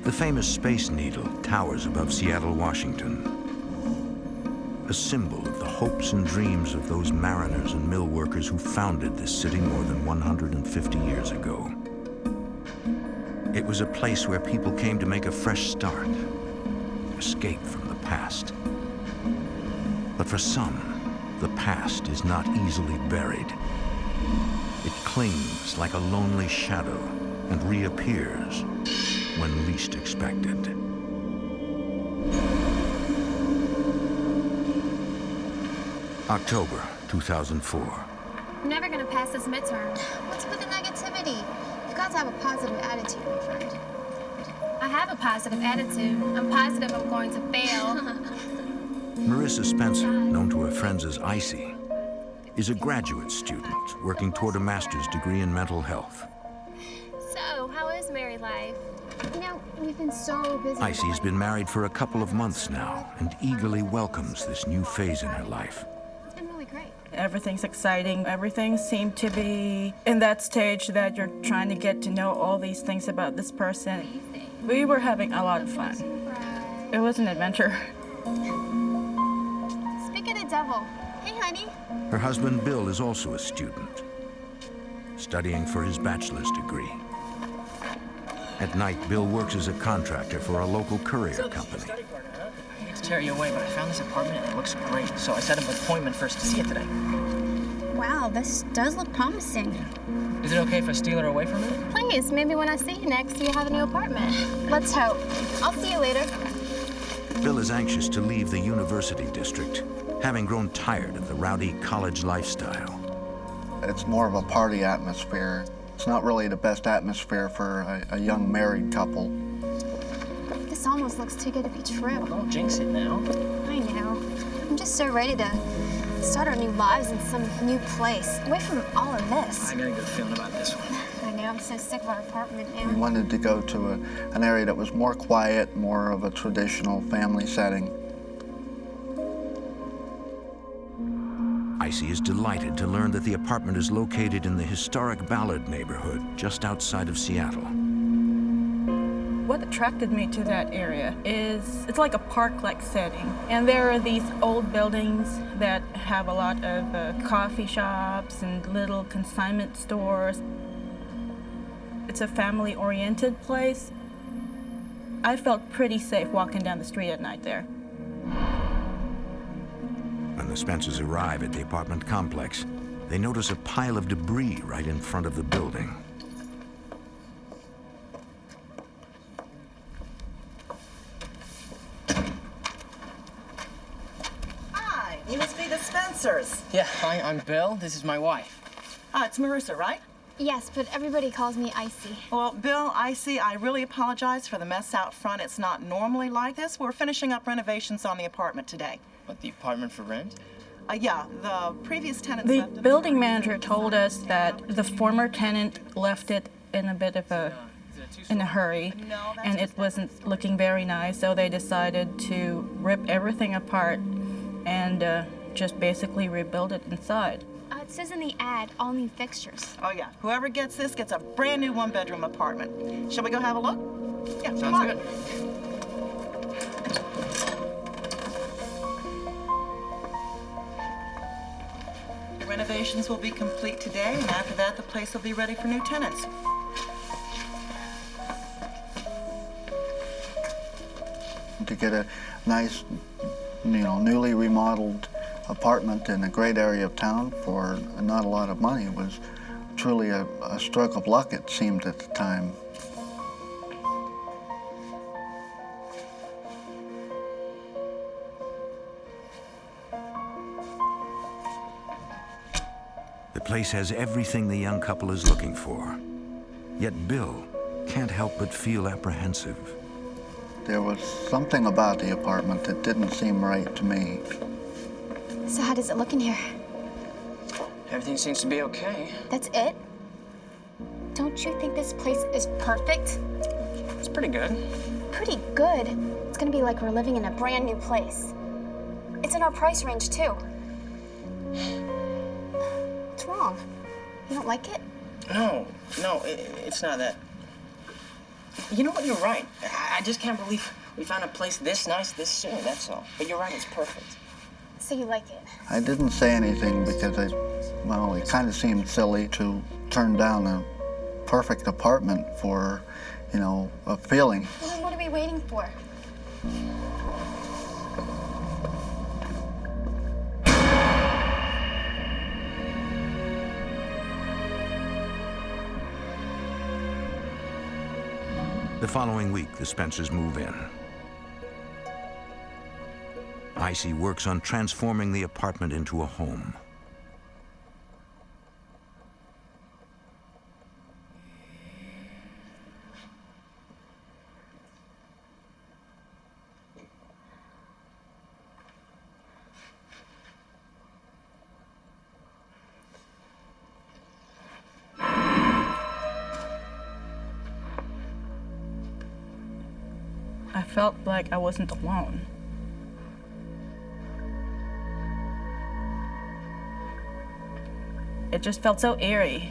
The famous Space Needle towers above Seattle, Washington, a symbol of the hopes and dreams of those mariners and mill workers who founded this city more than 150 years ago. It was a place where people came to make a fresh start, escape from the past. But for some, the past is not easily buried. It clings like a lonely shadow and reappears when least expected. October 2004. I'm never gonna pass this midterm. What's with the negativity? You've got to have a positive attitude, my friend. I have a positive attitude. I'm positive I'm going to fail. Marissa Spencer, known to her friends as Icy, is a graduate student working toward a master's degree in mental health. So, how is married life? You know, we've been so busy. Icy's been married for a couple of months now and eagerly welcomes this new phase in her life. It's been really great. Everything's exciting. Everything seemed to be in that stage that you're trying to get to know all these things about this person. We were having a lot of fun. It was an adventure. Speak of the devil. Hey, honey. Her husband, Bill, is also a student, studying for his bachelor's degree. At night, Bill works as a contractor for a local courier company. I hate to tear you away, but I found this apartment and it looks great, so I set up an appointment first to see it today. Wow, this does look promising. Is it okay if I steal her away from it? Please, maybe when I see you next, you have a new apartment. Let's hope. I'll see you later. Bill is anxious to leave the university district, having grown tired of the rowdy college lifestyle. It's more of a party atmosphere. It's not really the best atmosphere for a young married couple. This almost looks too good to be true. Don't jinx it now. I know. I'm just so ready to start our new lives in some new place, away from all of this. I got a good feeling about this one. I know, I'm so sick of our apartment now. We wanted to go to an area that was more quiet, more of a traditional family setting. Icy is delighted to learn that the apartment is located in the historic Ballard neighborhood just outside of Seattle. What attracted me to that area is it's like a park-like setting. And there are these old buildings that have a lot of coffee shops and little consignment stores. It's a family-oriented place. I felt pretty safe walking down the street at night there. When the Spencers arrive at the apartment complex, they notice a pile of debris right in front of the building. Hi, you must be the Spencers. Yeah, hi, I'm Bill. This is my wife. It's Marissa, right? Yes, but everybody calls me Icy. Well, Bill, Icy, I really apologize for the mess out front. It's not normally like this. We're finishing up renovations on the apartment today. What, the apartment for rent? Yeah, the previous tenants The left. building manager told us that the former tenant left it in a bit of a hurry, and it wasn't looking very nice, so they decided to rip everything apart and just basically rebuild it inside. It says in the ad, all new fixtures. Oh, yeah. Whoever gets this gets a brand new one-bedroom apartment. Shall we go have a look? Yeah, come on. Sounds good. The renovations will be complete today, and after that, the place will be ready for new tenants. To get a nice, newly remodeled apartment in a great area of town for not a lot of money was truly a stroke of luck, it seemed at the time. The place has everything the young couple is looking for. Yet Bill can't help but feel apprehensive. There was something about the apartment that didn't seem right to me. So how does it look in here? Everything seems to be okay. That's it? Don't you think this place is perfect? It's pretty good. Pretty good? It's gonna be like we're living in a brand new place. It's in our price range, too. What's wrong? You don't like it? No, it's not that. You know what, you're right. I just can't believe we found a place this nice this soon, that's all. But you're right, it's perfect. So you like it? I didn't say anything because it kind of seemed silly to turn down a perfect apartment for, a feeling. Well, then what are we waiting for? The following week, the Spencers move in. Icy works on transforming the apartment into a home. I felt like I wasn't alone. It just felt so eerie.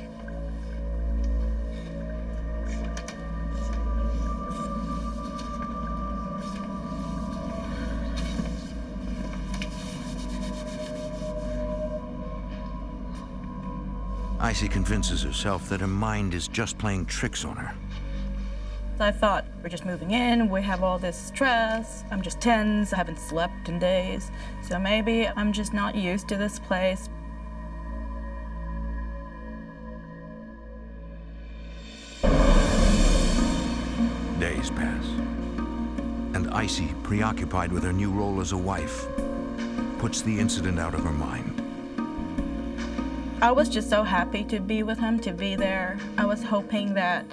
Icy convinces herself that her mind is just playing tricks on her. I thought, we're just moving in, we have all this stress, I'm just tense, I haven't slept in days, so maybe I'm just not used to this place. Days pass, and Icy, preoccupied with her new role as a wife, puts the incident out of her mind. I was just so happy to be with him, to be there. I was hoping that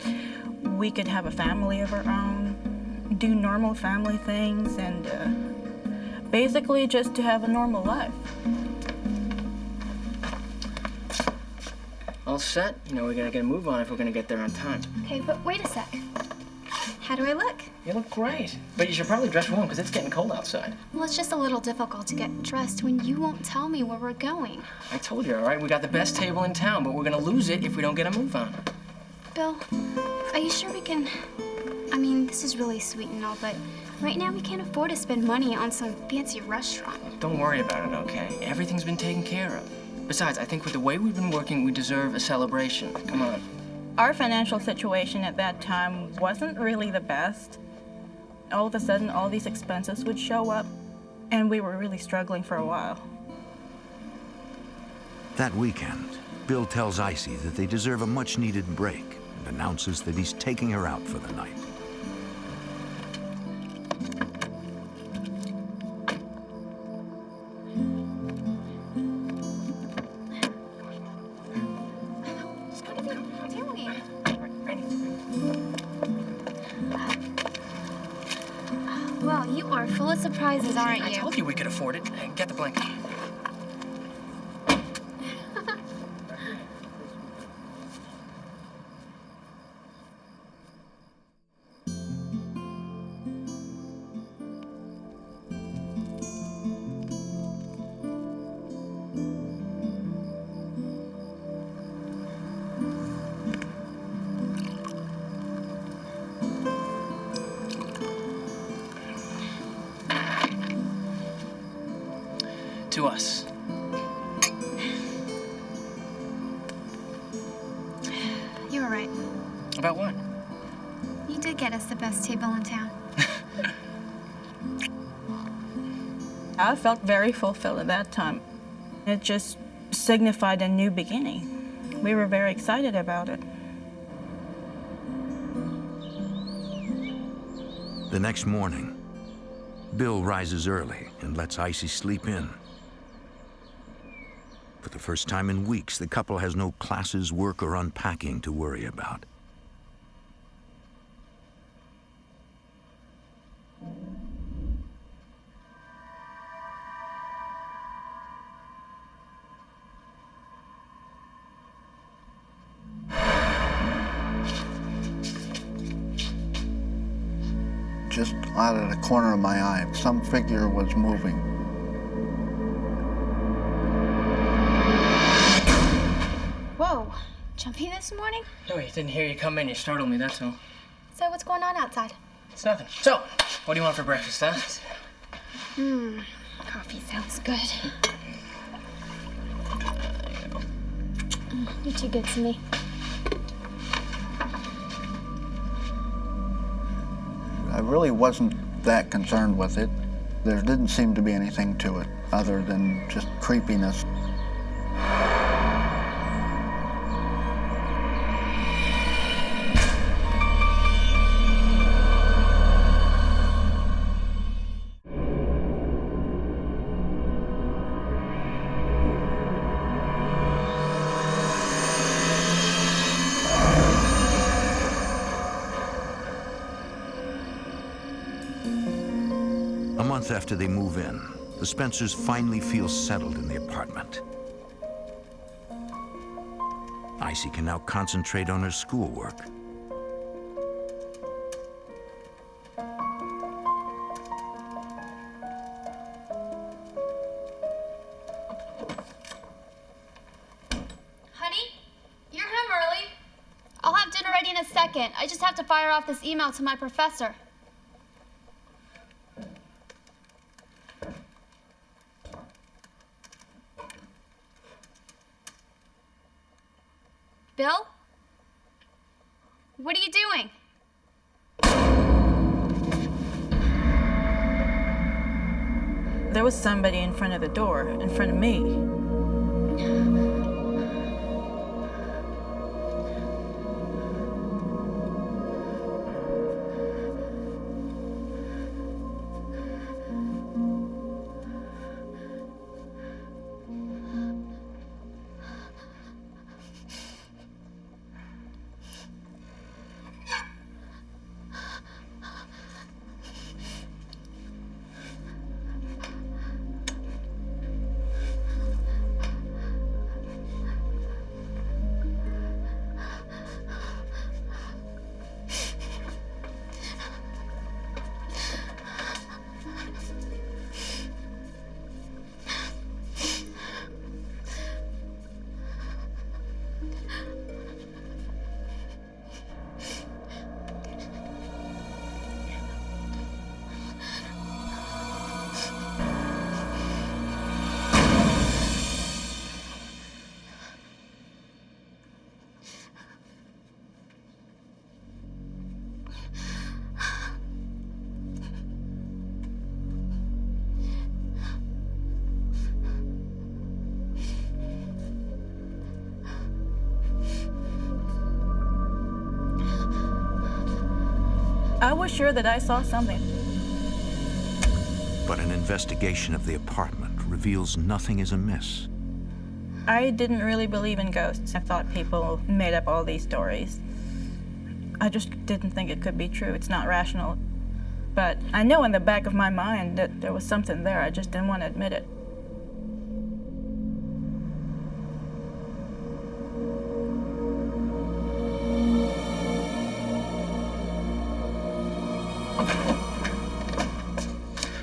we could have a family of our own, do normal family things, and basically just to have a normal life. All set? You know, we gotta get a move on if we're gonna get there on time. Okay, but wait a sec. How do I look? You look great. But you should probably dress warm because it's getting cold outside. Well, it's just a little difficult to get dressed when you won't tell me where we're going. I told you, all right? We got the best table in town, but we're gonna lose it if we don't get a move on. Bill, are you sure we can... I mean, this is really sweet and all, but right now we can't afford to spend money on some fancy restaurant. Don't worry about it, okay? Everything's been taken care of. Besides, I think with the way we've been working, we deserve a celebration. Come on. Our financial situation at that time wasn't really the best. All of a sudden, all these expenses would show up, and we were really struggling for a while. That weekend, Bill tells Icy that they deserve a much-needed break and announces that he's taking her out for the night. Well, you are full of surprises, aren't you? I told you we could afford it. Hey, get the blanket. To us. You were right. About what? You did get us the best table in town. I felt very fulfilled at that time. It just signified a new beginning. We were very excited about it. The next morning, Bill rises early and lets Icy sleep in. For the first time in weeks, the couple has no classes, work, or unpacking to worry about. Just out of the corner of my eye, some figure was moving. Whoa, jumpy this morning? No, I didn't hear you come in. You startled me, that's all. So what's going on outside? It's nothing. So, what do you want for breakfast, huh? Coffee sounds good. You're too good to me. I really wasn't that concerned with it. There didn't seem to be anything to it other than just creepiness. A month after they move in, the Spencers finally feel settled in the apartment. Icy can now concentrate on her schoolwork. Honey, you're home early. I'll have dinner ready in a second. I just have to fire off this email to my professor. Bill? What are you doing? There was somebody in front of the door, in front of me. I was sure that I saw something. But an investigation of the apartment reveals nothing is amiss. I didn't really believe in ghosts. I thought people made up all these stories. I just didn't think it could be true. It's not rational. But I know in the back of my mind that there was something there. I just didn't want to admit it.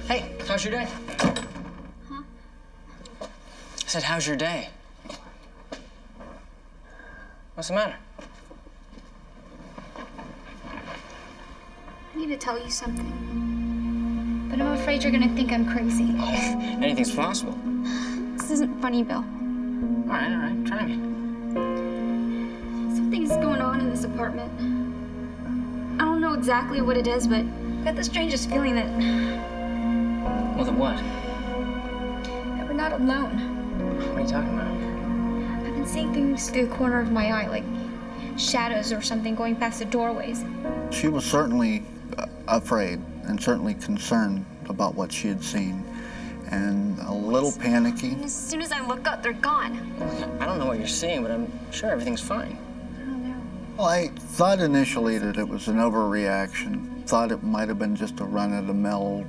Hey, how's your day? Huh? I said, how's your day? What's the matter? I need to tell you something. But I'm afraid you're gonna think I'm crazy. Anything's possible. This isn't funny, Bill. All right, try me. Something's going on in this apartment. I don't know exactly what it is, but I've got the strangest feeling that Well, then what? we're not alone. What are you talking about? I've been seeing things through the corner of my eye, like shadows or something going past the doorways. She was certainly afraid and certainly concerned about what she had seen and a little panicky. And as soon as I look up, they're gone. I don't know what you're seeing, but I'm sure everything's fine. Well, I thought initially that it was an overreaction. Thought it might have been just a run-of-the-mill,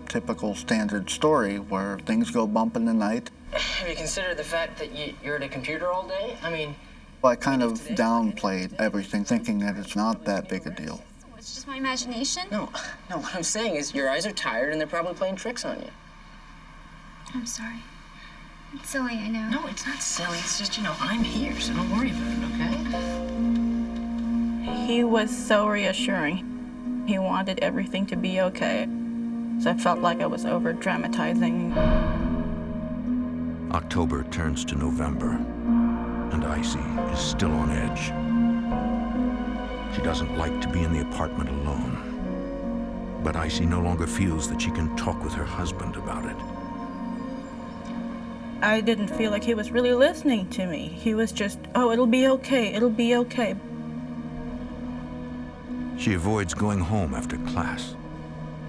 typical standard story where things go bump in the night. Have you considered the fact that you're at a computer all day? I mean... Well, I kind of downplayed everything, thinking that it's not that big a deal. It's just my imagination? No, what I'm saying is your eyes are tired and they're probably playing tricks on you. I'm sorry. It's silly, I know. No, it's not silly. It's just, I'm here, so don't worry about it, okay? He was so reassuring. He wanted everything to be okay. So I felt like I was over-dramatizing. October turns to November, and Icy is still on edge. She doesn't like to be in the apartment alone. But Icy no longer feels that she can talk with her husband about it. I didn't feel like he was really listening to me. He was just, oh, it'll be okay, it'll be okay. She avoids going home after class,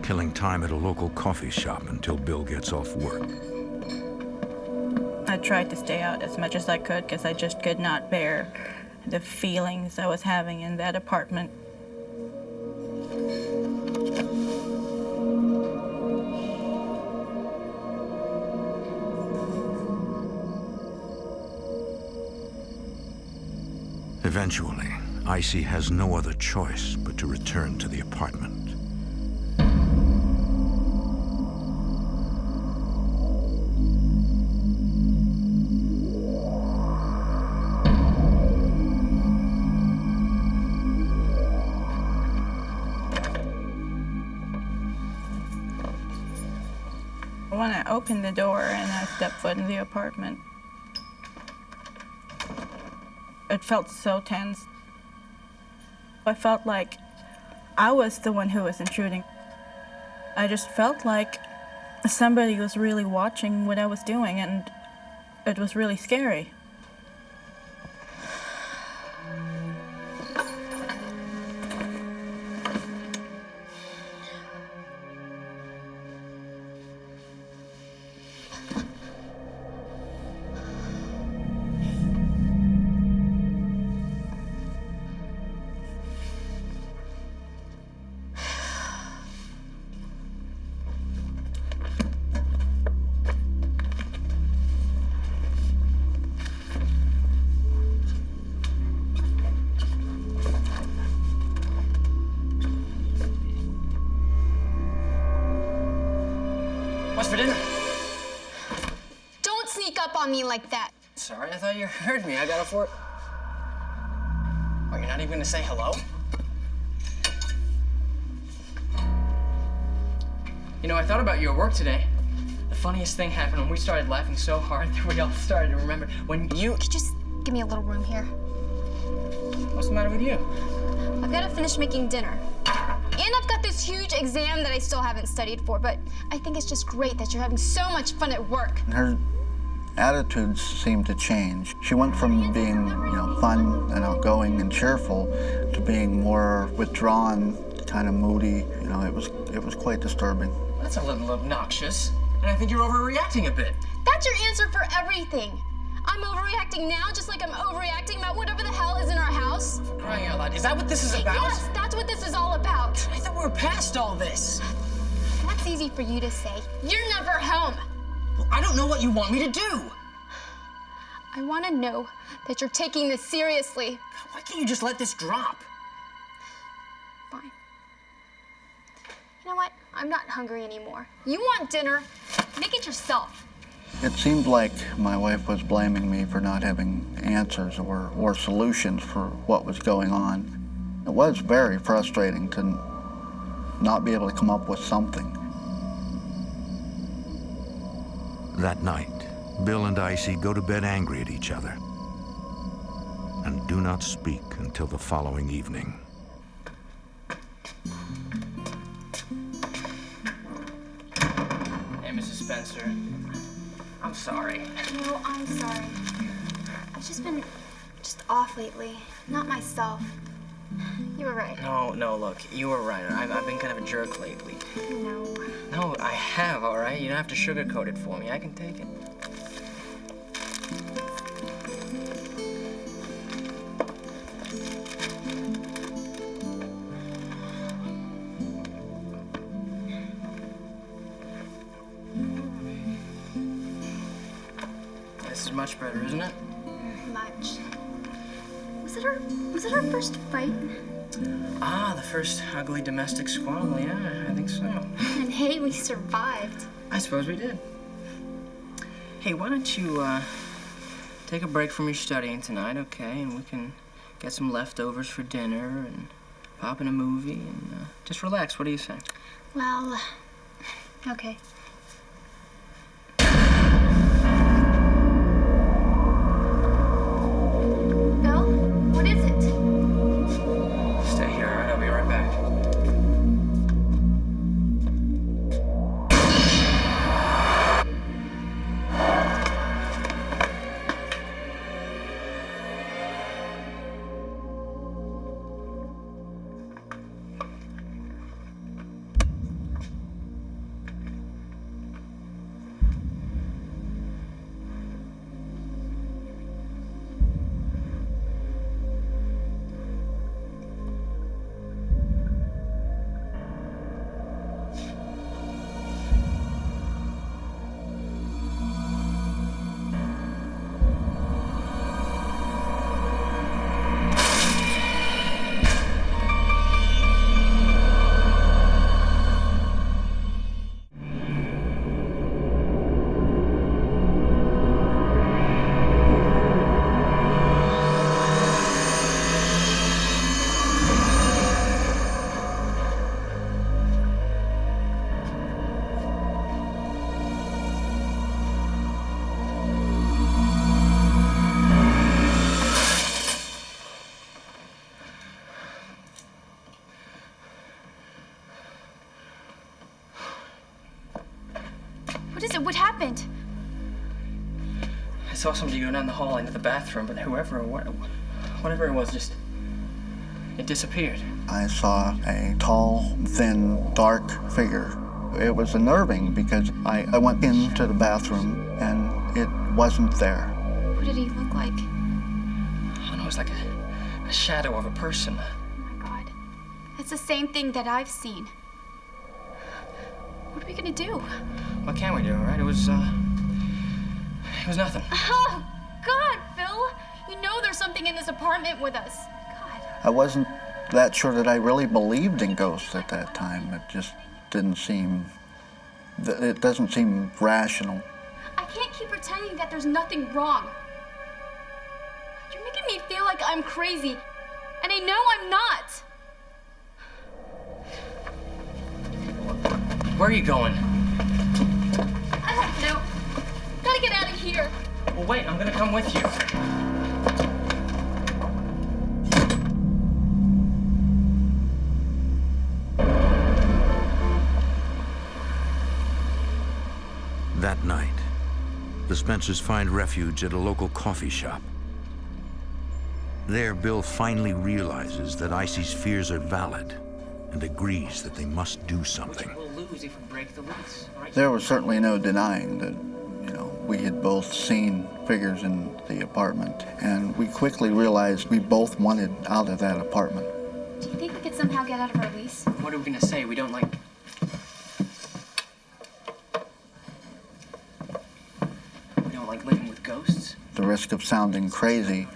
killing time at a local coffee shop until Bill gets off work. I tried to stay out as much as I could because I just could not bear the feelings I was having in that apartment. Eventually, Icy has no other choice but to return to the apartment. When I opened the door and I stepped foot in the apartment, it felt so tense. I felt like I was the one who was intruding. I just felt like somebody was really watching what I was doing, and it was really scary. What's for dinner? Don't sneak up on me like that. Sorry, I thought you heard me. I got a fork. Oh, you're not even gonna say hello? You know, I thought about you at work today. The funniest thing happened when we started laughing so hard that we all started to remember when you... Could you just give me a little room here? What's the matter with you? I've got to finish making dinner. And I've got this huge exam that I still haven't studied for, but I think it's just great that you're having so much fun at work. Her attitudes seemed to change. She went from being, fun and outgoing and cheerful to being more withdrawn, kind of moody. It was quite disturbing. That's a little obnoxious. And I think you're overreacting a bit. That's your answer for everything. I'm overreacting now, just like I'm overreacting about whatever the hell is in our house. For crying out loud, is that what this is about? Yes, that's what this is all about. I thought we were past all this. That's easy for you to say. You're never home. Well, I don't know what you want me to do. I want to know that you're taking this seriously. Why can't you just let this drop? Fine. You know what? I'm not hungry anymore. You want dinner? Make it yourself. It seemed like my wife was blaming me for not having answers or solutions for what was going on. It was very frustrating to not be able to come up with something. That night, Bill and Icy go to bed angry at each other and do not speak until the following evening. Hey, Mrs. Spencer. I'm sorry. No, I'm sorry. I've just been off lately. Not myself. You were right. No, look, you were right. I've been kind of a jerk lately. No. No, I have, all right? You don't have to sugarcoat it for me. I can take it. This is much better, isn't it? Much. Was it our first fight? Ah, the first ugly domestic squabble, yeah, I think so. And hey, we survived. I suppose we did. Hey, why don't you, take a break from your studying tonight, okay? And we can get some leftovers for dinner and pop in a movie and just relax. What do you say? Well, okay. Bill, what is it? Stay here, all right? I'll be right back. What is it? What happened? I saw somebody go down the hall into the bathroom, but whoever or whatever it was just... it disappeared. I saw a tall, thin, dark figure. It was unnerving because I went into the bathroom and it wasn't there. What did he look like? I don't know, it was like a shadow of a person. Oh my God. That's the same thing that I've seen. What are we gonna do? What can we do, all right? It was nothing. Oh, God, Phil! You know there's something in this apartment with us. I wasn't that sure that I really believed in ghosts at that time. It just didn't seem, it doesn't seem rational. I can't keep pretending that there's nothing wrong. You're making me feel like I'm crazy, and I know I'm not. Where are you going? I don't know. Gotta get out of here. Well, wait, I'm gonna come with you. That night, the Spencers find refuge at a local coffee shop. There, Bill finally realizes that Icy's fears are valid and agrees that they must do something. We'll lose if we break the lease, right? There was certainly no denying that, we had both seen figures in the apartment, and we quickly realized we both wanted out of that apartment. Do you think we could somehow get out of our lease? What are we gonna say? We don't like... we don't like living with ghosts? The risk of sounding crazy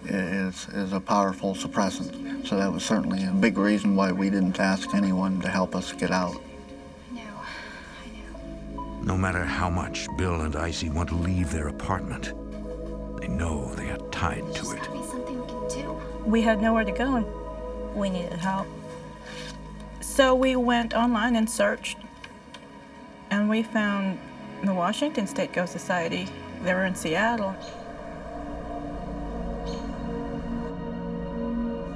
is a powerful suppressant. So that was certainly a big reason why we didn't ask anyone to help us get out. No matter how much Bill and Icy want to leave their apartment, they know they are tied to it. There's something we can do. We had nowhere to go and we needed help. So we went online and searched, and we found the Washington State Ghost Society. They were in Seattle.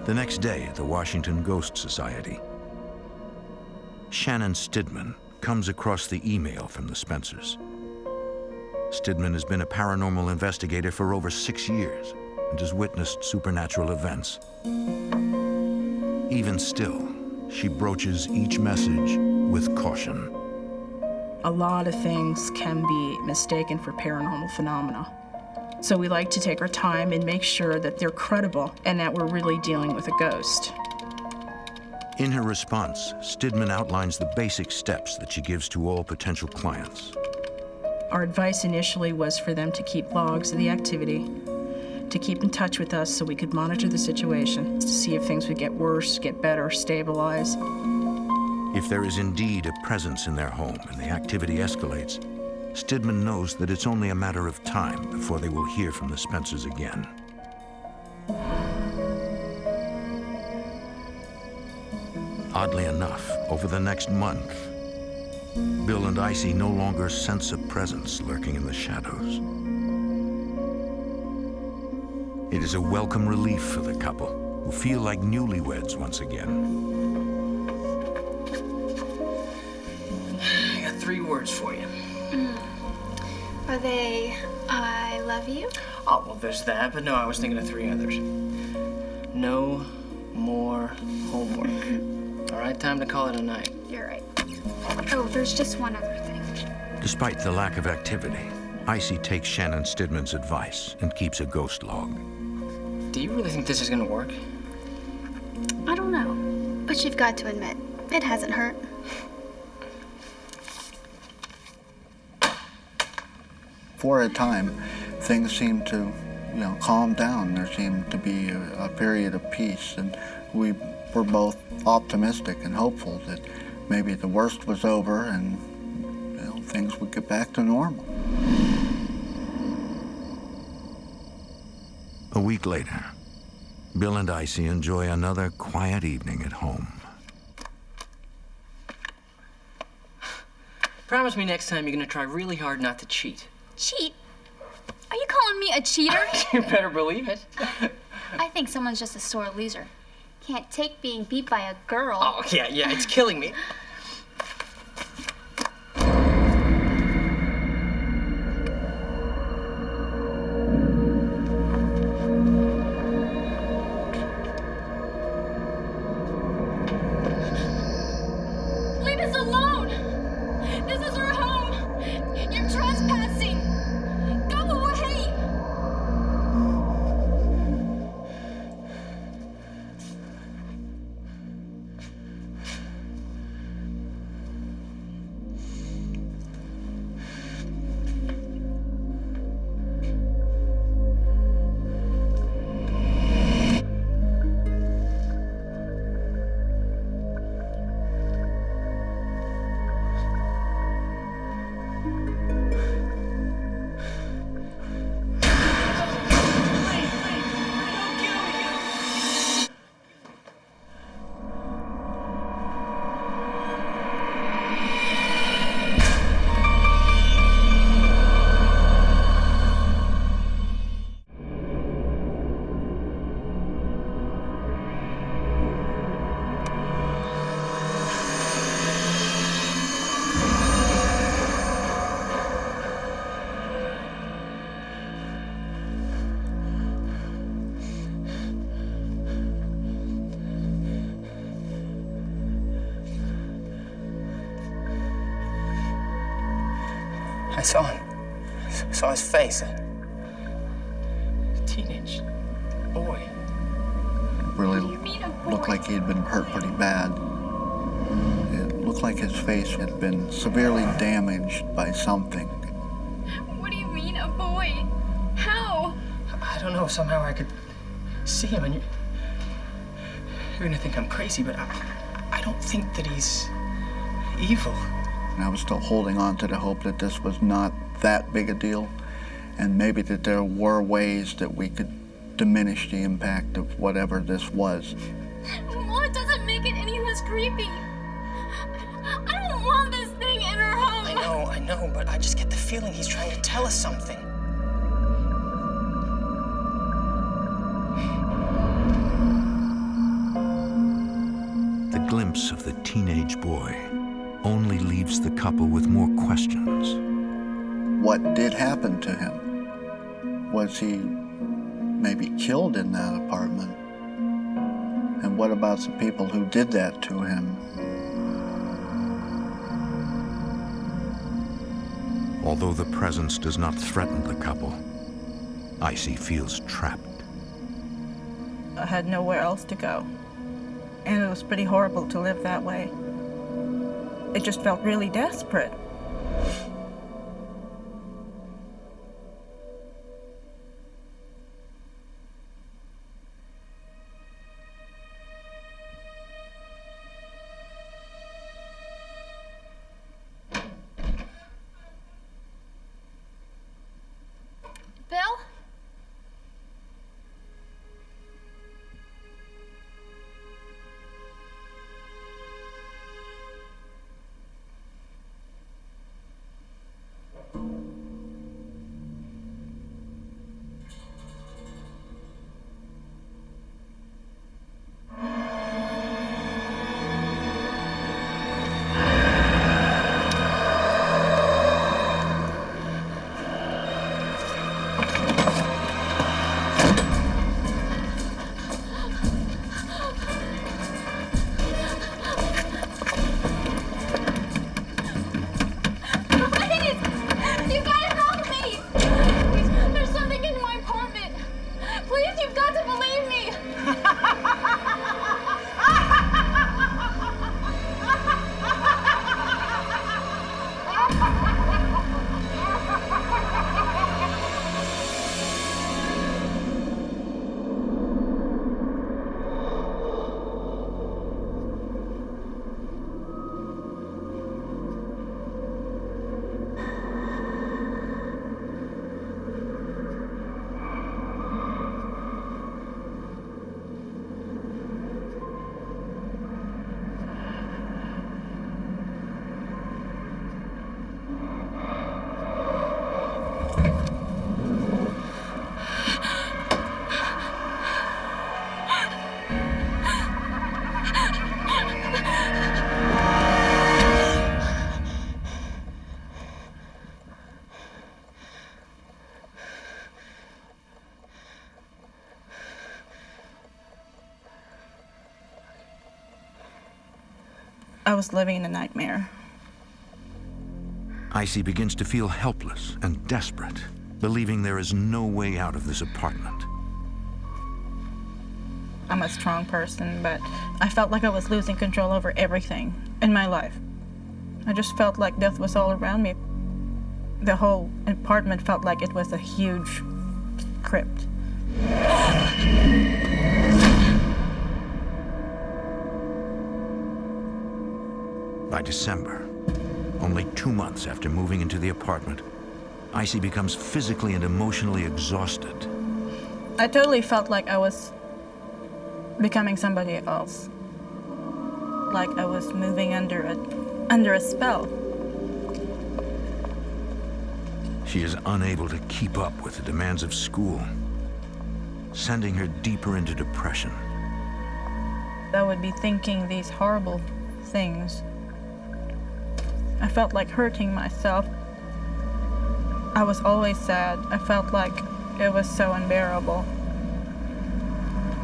The next day at the Washington Ghost Society, Shannon Stidman comes across the email from the Spencers. Stidman has been a paranormal investigator for over 6 years and has witnessed supernatural events. Even still, she broaches each message with caution. A lot of things can be mistaken for paranormal phenomena. So we like to take our time and make sure that they're credible and that we're really dealing with a ghost. In her response, Stidman outlines the basic steps that she gives to all potential clients. Our advice initially was for them to keep logs of the activity, to keep in touch with us so we could monitor the situation, to see if things would get worse, get better, stabilize. If there is indeed a presence in their home and the activity escalates, Stidman knows that it's only a matter of time before they will hear from the Spencers again. Oddly enough, over the next month, Bill and Icy no longer sense a presence lurking in the shadows. It is a welcome relief for the couple, who feel like newlyweds once again. I got 3 words for you. Are they, I love you? Oh, well, there's that, but no, I was thinking of 3 others. No more homework. All right, time to call it a night. You're right. Oh, there's just one other thing. Despite the lack of activity, Icy takes Shannon Stidman's advice and keeps a ghost log. Do you really think this is gonna work? I don't know, but you've got to admit, it hasn't hurt. For a time, things seemed to, calm down. There seemed to be a period of peace, and we were both optimistic and hopeful that maybe the worst was over and things would get back to normal. A week later, Bill and Icy enjoy another quiet evening at home. Promise me next time you're gonna try really hard not to cheat. Cheat? Are you calling me a cheater? You better believe it. I think someone's just a sore loser. Can't take being beat by a girl. Oh, yeah, it's killing me. I saw him. I saw his face. A teenage boy. Really looked like he had been hurt pretty bad. It looked like his face had been severely damaged by something. What do you mean, a boy? How? I don't know. Somehow I could see him, and you're gonna think I'm crazy, but I don't think that he's evil. And I was still holding on to the hope that this was not that big a deal, and maybe that there were ways that we could diminish the impact of whatever this was. Well, it doesn't make it any less creepy. I don't want this thing in our home. I know, but I just get the feeling he's trying to tell us something. The glimpse of the teenage boy only leaves the couple with more questions. What did happen to him? Was he maybe killed in that apartment? And what about the people who did that to him? Although the presence does not threaten the couple, Icy feels trapped. I had nowhere else to go. And it was pretty horrible to live that way. It just felt really desperate. Bill? I was living in a nightmare. Icy begins to feel helpless and desperate, believing there is no way out of this apartment. I'm a strong person, but I felt like I was losing control over everything in my life. I just felt like death was all around me. The whole apartment felt like it was a huge crypt. By December, only 2 months after moving into the apartment, Icy becomes physically and emotionally exhausted. I totally felt like I was becoming somebody else. Like I was moving under a spell. She is unable to keep up with the demands of school, sending her deeper into depression. I would be thinking these horrible things. I felt like hurting myself. I was always sad. I felt like it was so unbearable.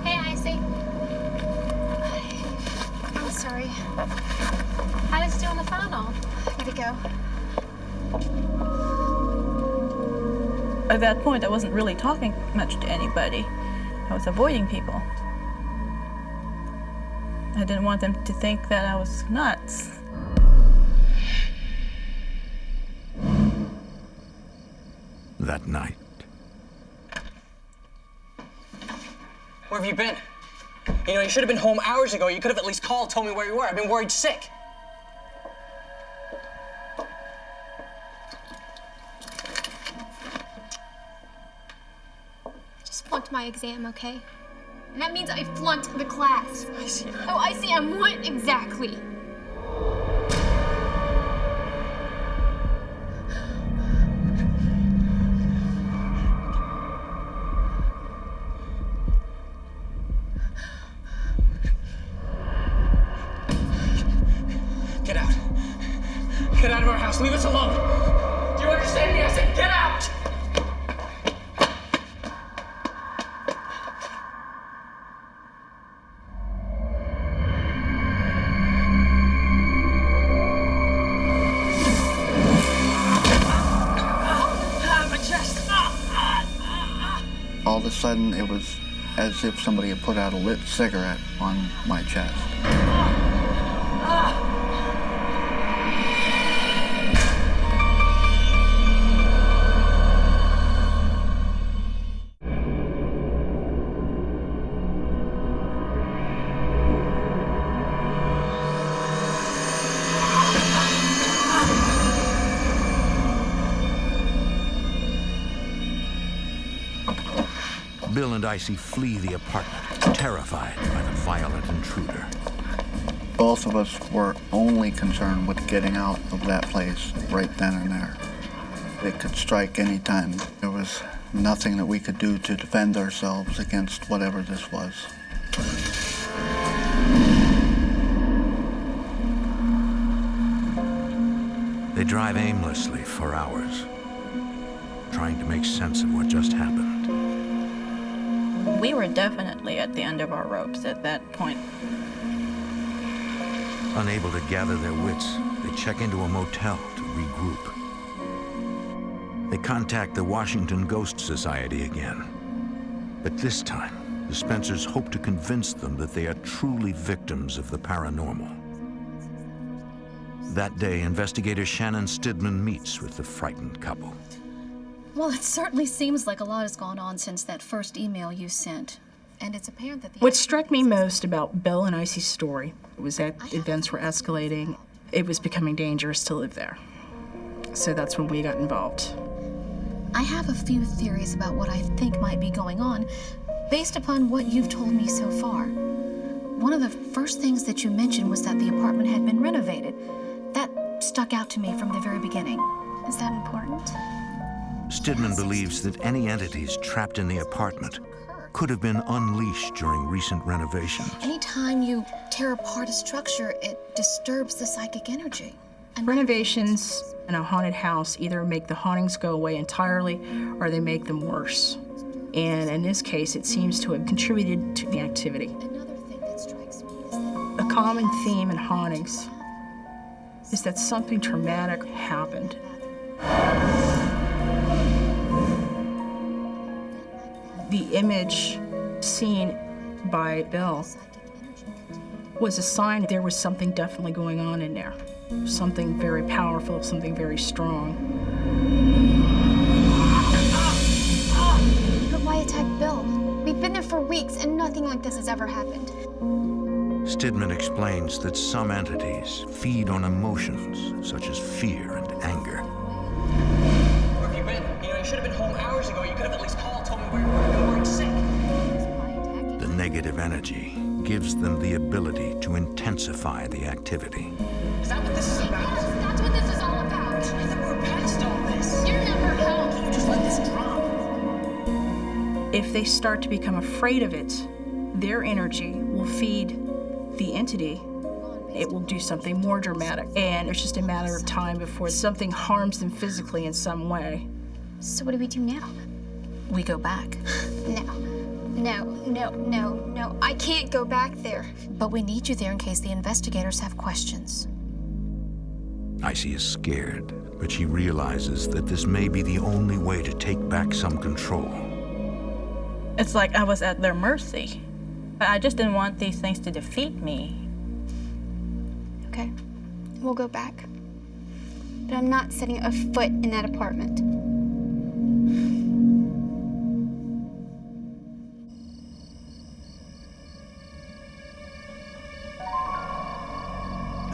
Hey, Icy. I'm sorry. How did you do on the final? Way to go. At that point, I wasn't really talking much to anybody. I was avoiding people. I didn't want them to think that I was nuts. That night, Where have you been? You know, you should have been home hours ago. You could have at least called, told me where you were. I've been worried sick. Just flunked my exam, okay? And that means I flunked the class. I see. Oh, I see. And what exactly? Get out. Get out of our house. Leave us alone. Do you understand me? I said get out! My chest. All of a sudden, it was as if somebody had put out a lit cigarette on my chest. Bill and Icy flee the apartment, terrified by the violent intruder. Both of us were only concerned with getting out of that place right then and there. It could strike any time. There was nothing that we could do to defend ourselves against whatever this was. They drive aimlessly for hours, trying to make sense of what just happened. We were definitely at the end of our ropes at that point. Unable to gather their wits, they check into a motel to regroup. They contact the Washington Ghost Society again. But this time, the Spencers hope to convince them that they are truly victims of the paranormal. That day, investigator Shannon Stidman meets with the frightened couple. Well, it certainly seems like a lot has gone on since that first email you sent. And it's apparent that the... What struck me most about Bill and Icy's story was that events were escalating. It was becoming dangerous to live there. So that's when we got involved. I have a few theories about what I think might be going on, based upon what you've told me so far. One of the first things that you mentioned was that the apartment had been renovated. That stuck out to me from the very beginning. Is that important? Stidman believes that any entities trapped in the apartment could have been unleashed during recent renovations. Anytime you tear apart a structure, it disturbs the psychic energy. Renovations in a haunted house either make the hauntings go away entirely or they make them worse. And in this case, it seems to have contributed to the activity. A common theme in hauntings is that something traumatic happened. The image seen by Bill was a sign there was something definitely going on in there. Something very powerful, something very strong. But why attack Bill? We've been there for weeks and nothing like this has ever happened. Stidman explains that some entities feed on emotions such as fear and anger. Where have you been? You know, you should have been home hours ago. You could have at least called, told me where you were. I've been worried sick. The negative energy gives them the ability to intensify the activity. Is that what this is about? Yes, that's what this is all about. I thought we were past all this. You never help. Can you just let this drop? If they start to become afraid of it, their energy will feed the entity. It will do something more dramatic. And it's just a matter of time before something harms them physically in some way. So what do we do now? We go back. No. I can't go back there. But we need you there in case the investigators have questions. Icy is scared, but she realizes that this may be the only way to take back some control. It's like I was at their mercy. I just didn't want these things to defeat me. Okay, we'll go back. But I'm not setting a foot in that apartment.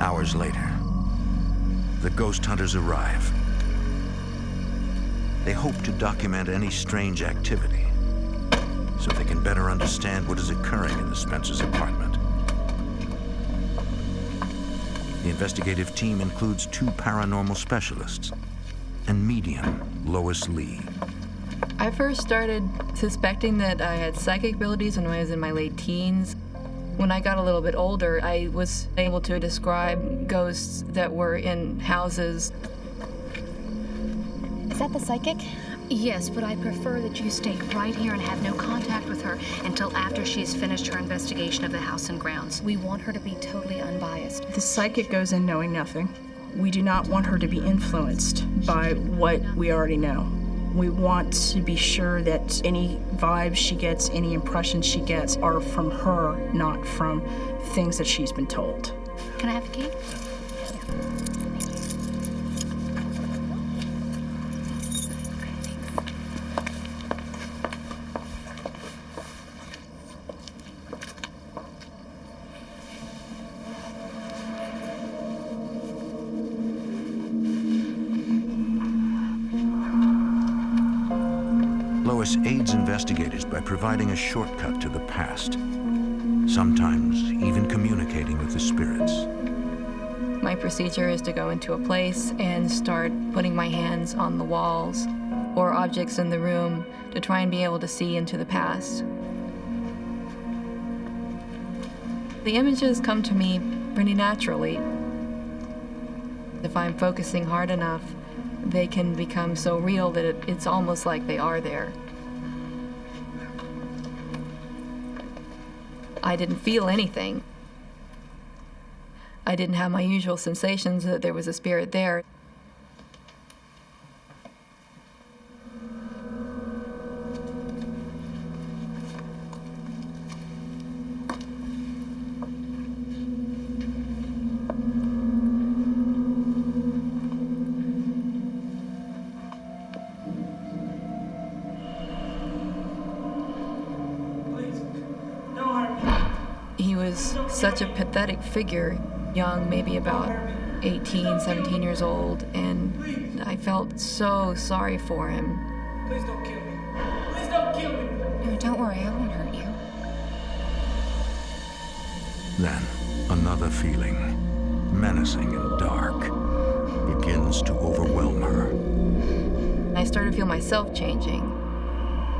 Hours later, the ghost hunters arrive. They hope to document any strange activity so they can better understand what is occurring in the Spencers' apartment. The investigative team includes 2 paranormal specialists and medium Lois Lee. I first started suspecting that I had psychic abilities when I was in my late teens. When I got a little bit older, I was able to describe ghosts that were in houses. Is that the psychic? Yes, but I prefer that you stay right here and have no contact with her until after she's finished her investigation of the house and grounds. We want her to be totally unbiased. The psychic goes in knowing nothing. We do not want her to be influenced by what we already know. We want to be sure that any vibes she gets, any impressions she gets are from her, not from things that she's been told. Can I have the key? Lois aids investigators by providing a shortcut to the past, sometimes even communicating with the spirits. My procedure is to go into a place and start putting my hands on the walls or objects in the room to try and be able to see into the past. The images come to me pretty naturally. If I'm focusing hard enough, they can become so real that it's almost like they are there. I didn't feel anything. I didn't have my usual sensations that there was a spirit there. He was such a pathetic figure, young, maybe about 18, 17 years old, and I felt so sorry for him. Please don't kill me. Please don't kill me. No, don't worry, I won't hurt you. Then, another feeling, menacing and dark, begins to overwhelm her. I started to feel myself changing.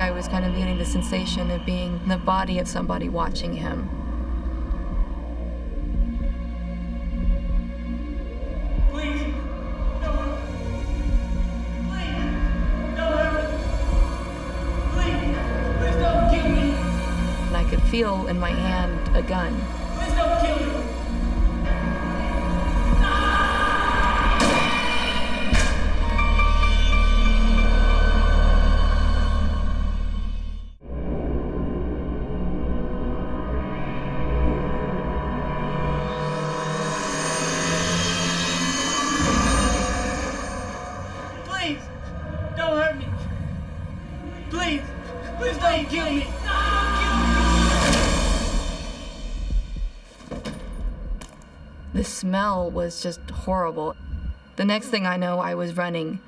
I was kind of getting the sensation of being the body of somebody watching him. Feel in my hand a gun. Please don't kill me. Please, don't hurt me. Please, please don't kill me. The smell was just horrible. The next thing I know, I was running.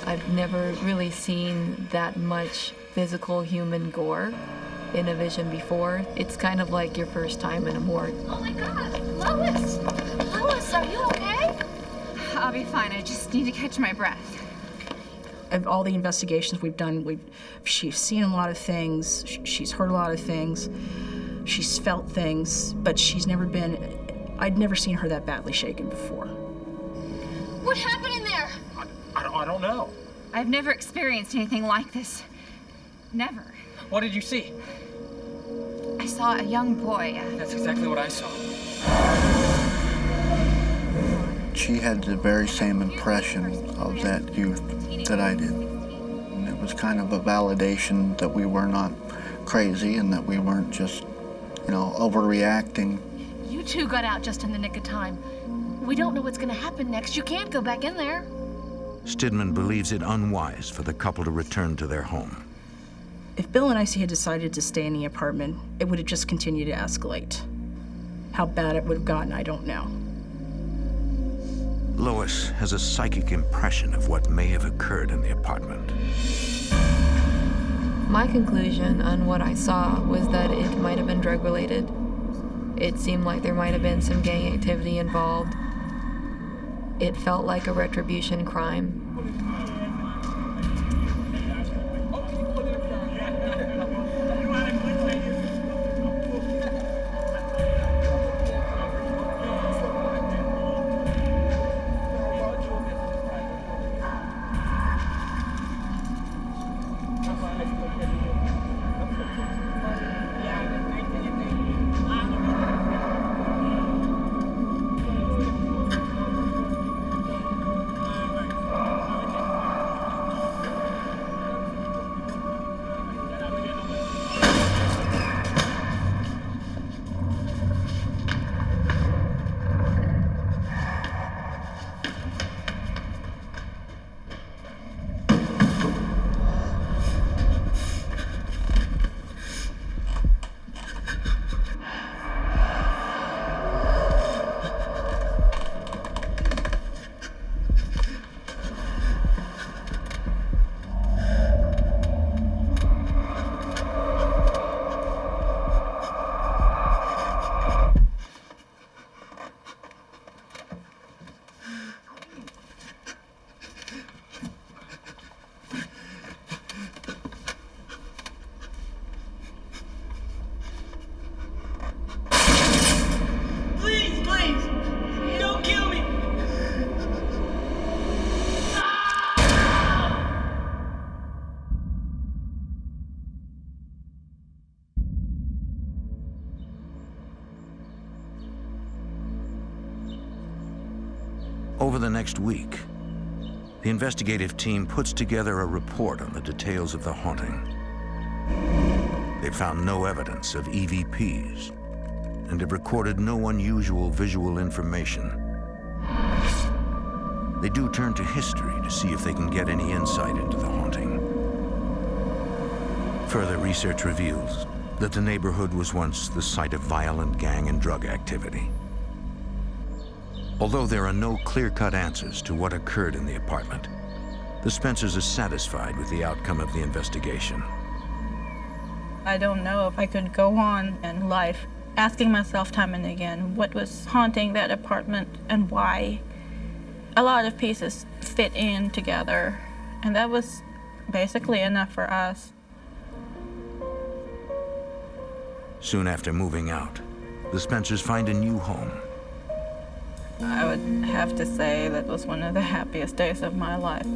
I've never really seen that much physical human gore in a vision before. It's kind of like your first time in a morgue. Oh my God, Lois! Lois, are you okay? I'll be fine. I just need to catch my breath. Of all the investigations we've done, she's seen a lot of things, she's heard a lot of things, she's felt things, but I'd never seen her that badly shaken before. What happened in there? I don't know. I've never experienced anything like this. Never. What did you see? I saw a young boy. That's exactly what I saw. She had the very same impression of that youth that I did. And it was kind of a validation that we were not crazy and that we weren't just, overreacting. You two got out just in the nick of time. We don't know what's going to happen next. You can't go back in there. Stidman believes it unwise for the couple to return to their home. If Bill and Icy had decided to stay in the apartment, it would have just continued to escalate. How bad it would have gotten, I don't know. Lois has a psychic impression of what may have occurred in the apartment. My conclusion on what I saw was that it might have been drug-related. It seemed like there might have been some gang activity involved. It felt like a retribution crime. Over the next week, the investigative team puts together a report on the details of the haunting. They found no evidence of EVPs and have recorded no unusual visual information. They do turn to history to see if they can get any insight into the haunting. Further research reveals that the neighborhood was once the site of violent gang and drug activity. Although there are no clear-cut answers to what occurred in the apartment, the Spencers are satisfied with the outcome of the investigation. I don't know if I could go on in life asking myself time and again what was haunting that apartment and why. A lot of pieces fit in together, and that was basically enough for us. Soon after moving out, the Spencers find a new home. I would have to say that was one of the happiest days of my life.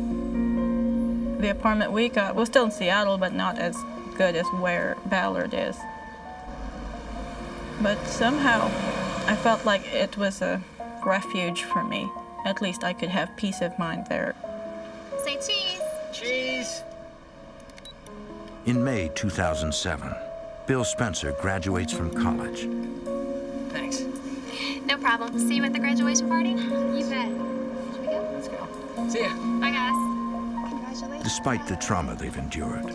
The apartment we got was still in Seattle, but not as good as where Ballard is. But somehow, I felt like it was a refuge for me. At least I could have peace of mind there. Say cheese. Cheese. In May 2007, Bill Spencer graduates from college. Thanks. No problem. See you at the graduation party? You bet. Should we go? Let's go. See ya. Bye, guys. Congratulations. Despite the trauma they've endured,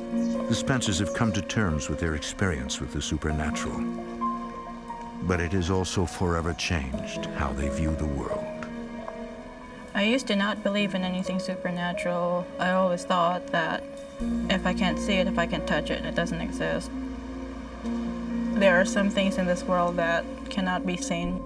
the Spencers have come to terms with their experience with the supernatural. But it has also forever changed how they view the world. I used to not believe in anything supernatural. I always thought that if I can't see it, if I can touch it, it doesn't exist. There are some things in this world that cannot be seen.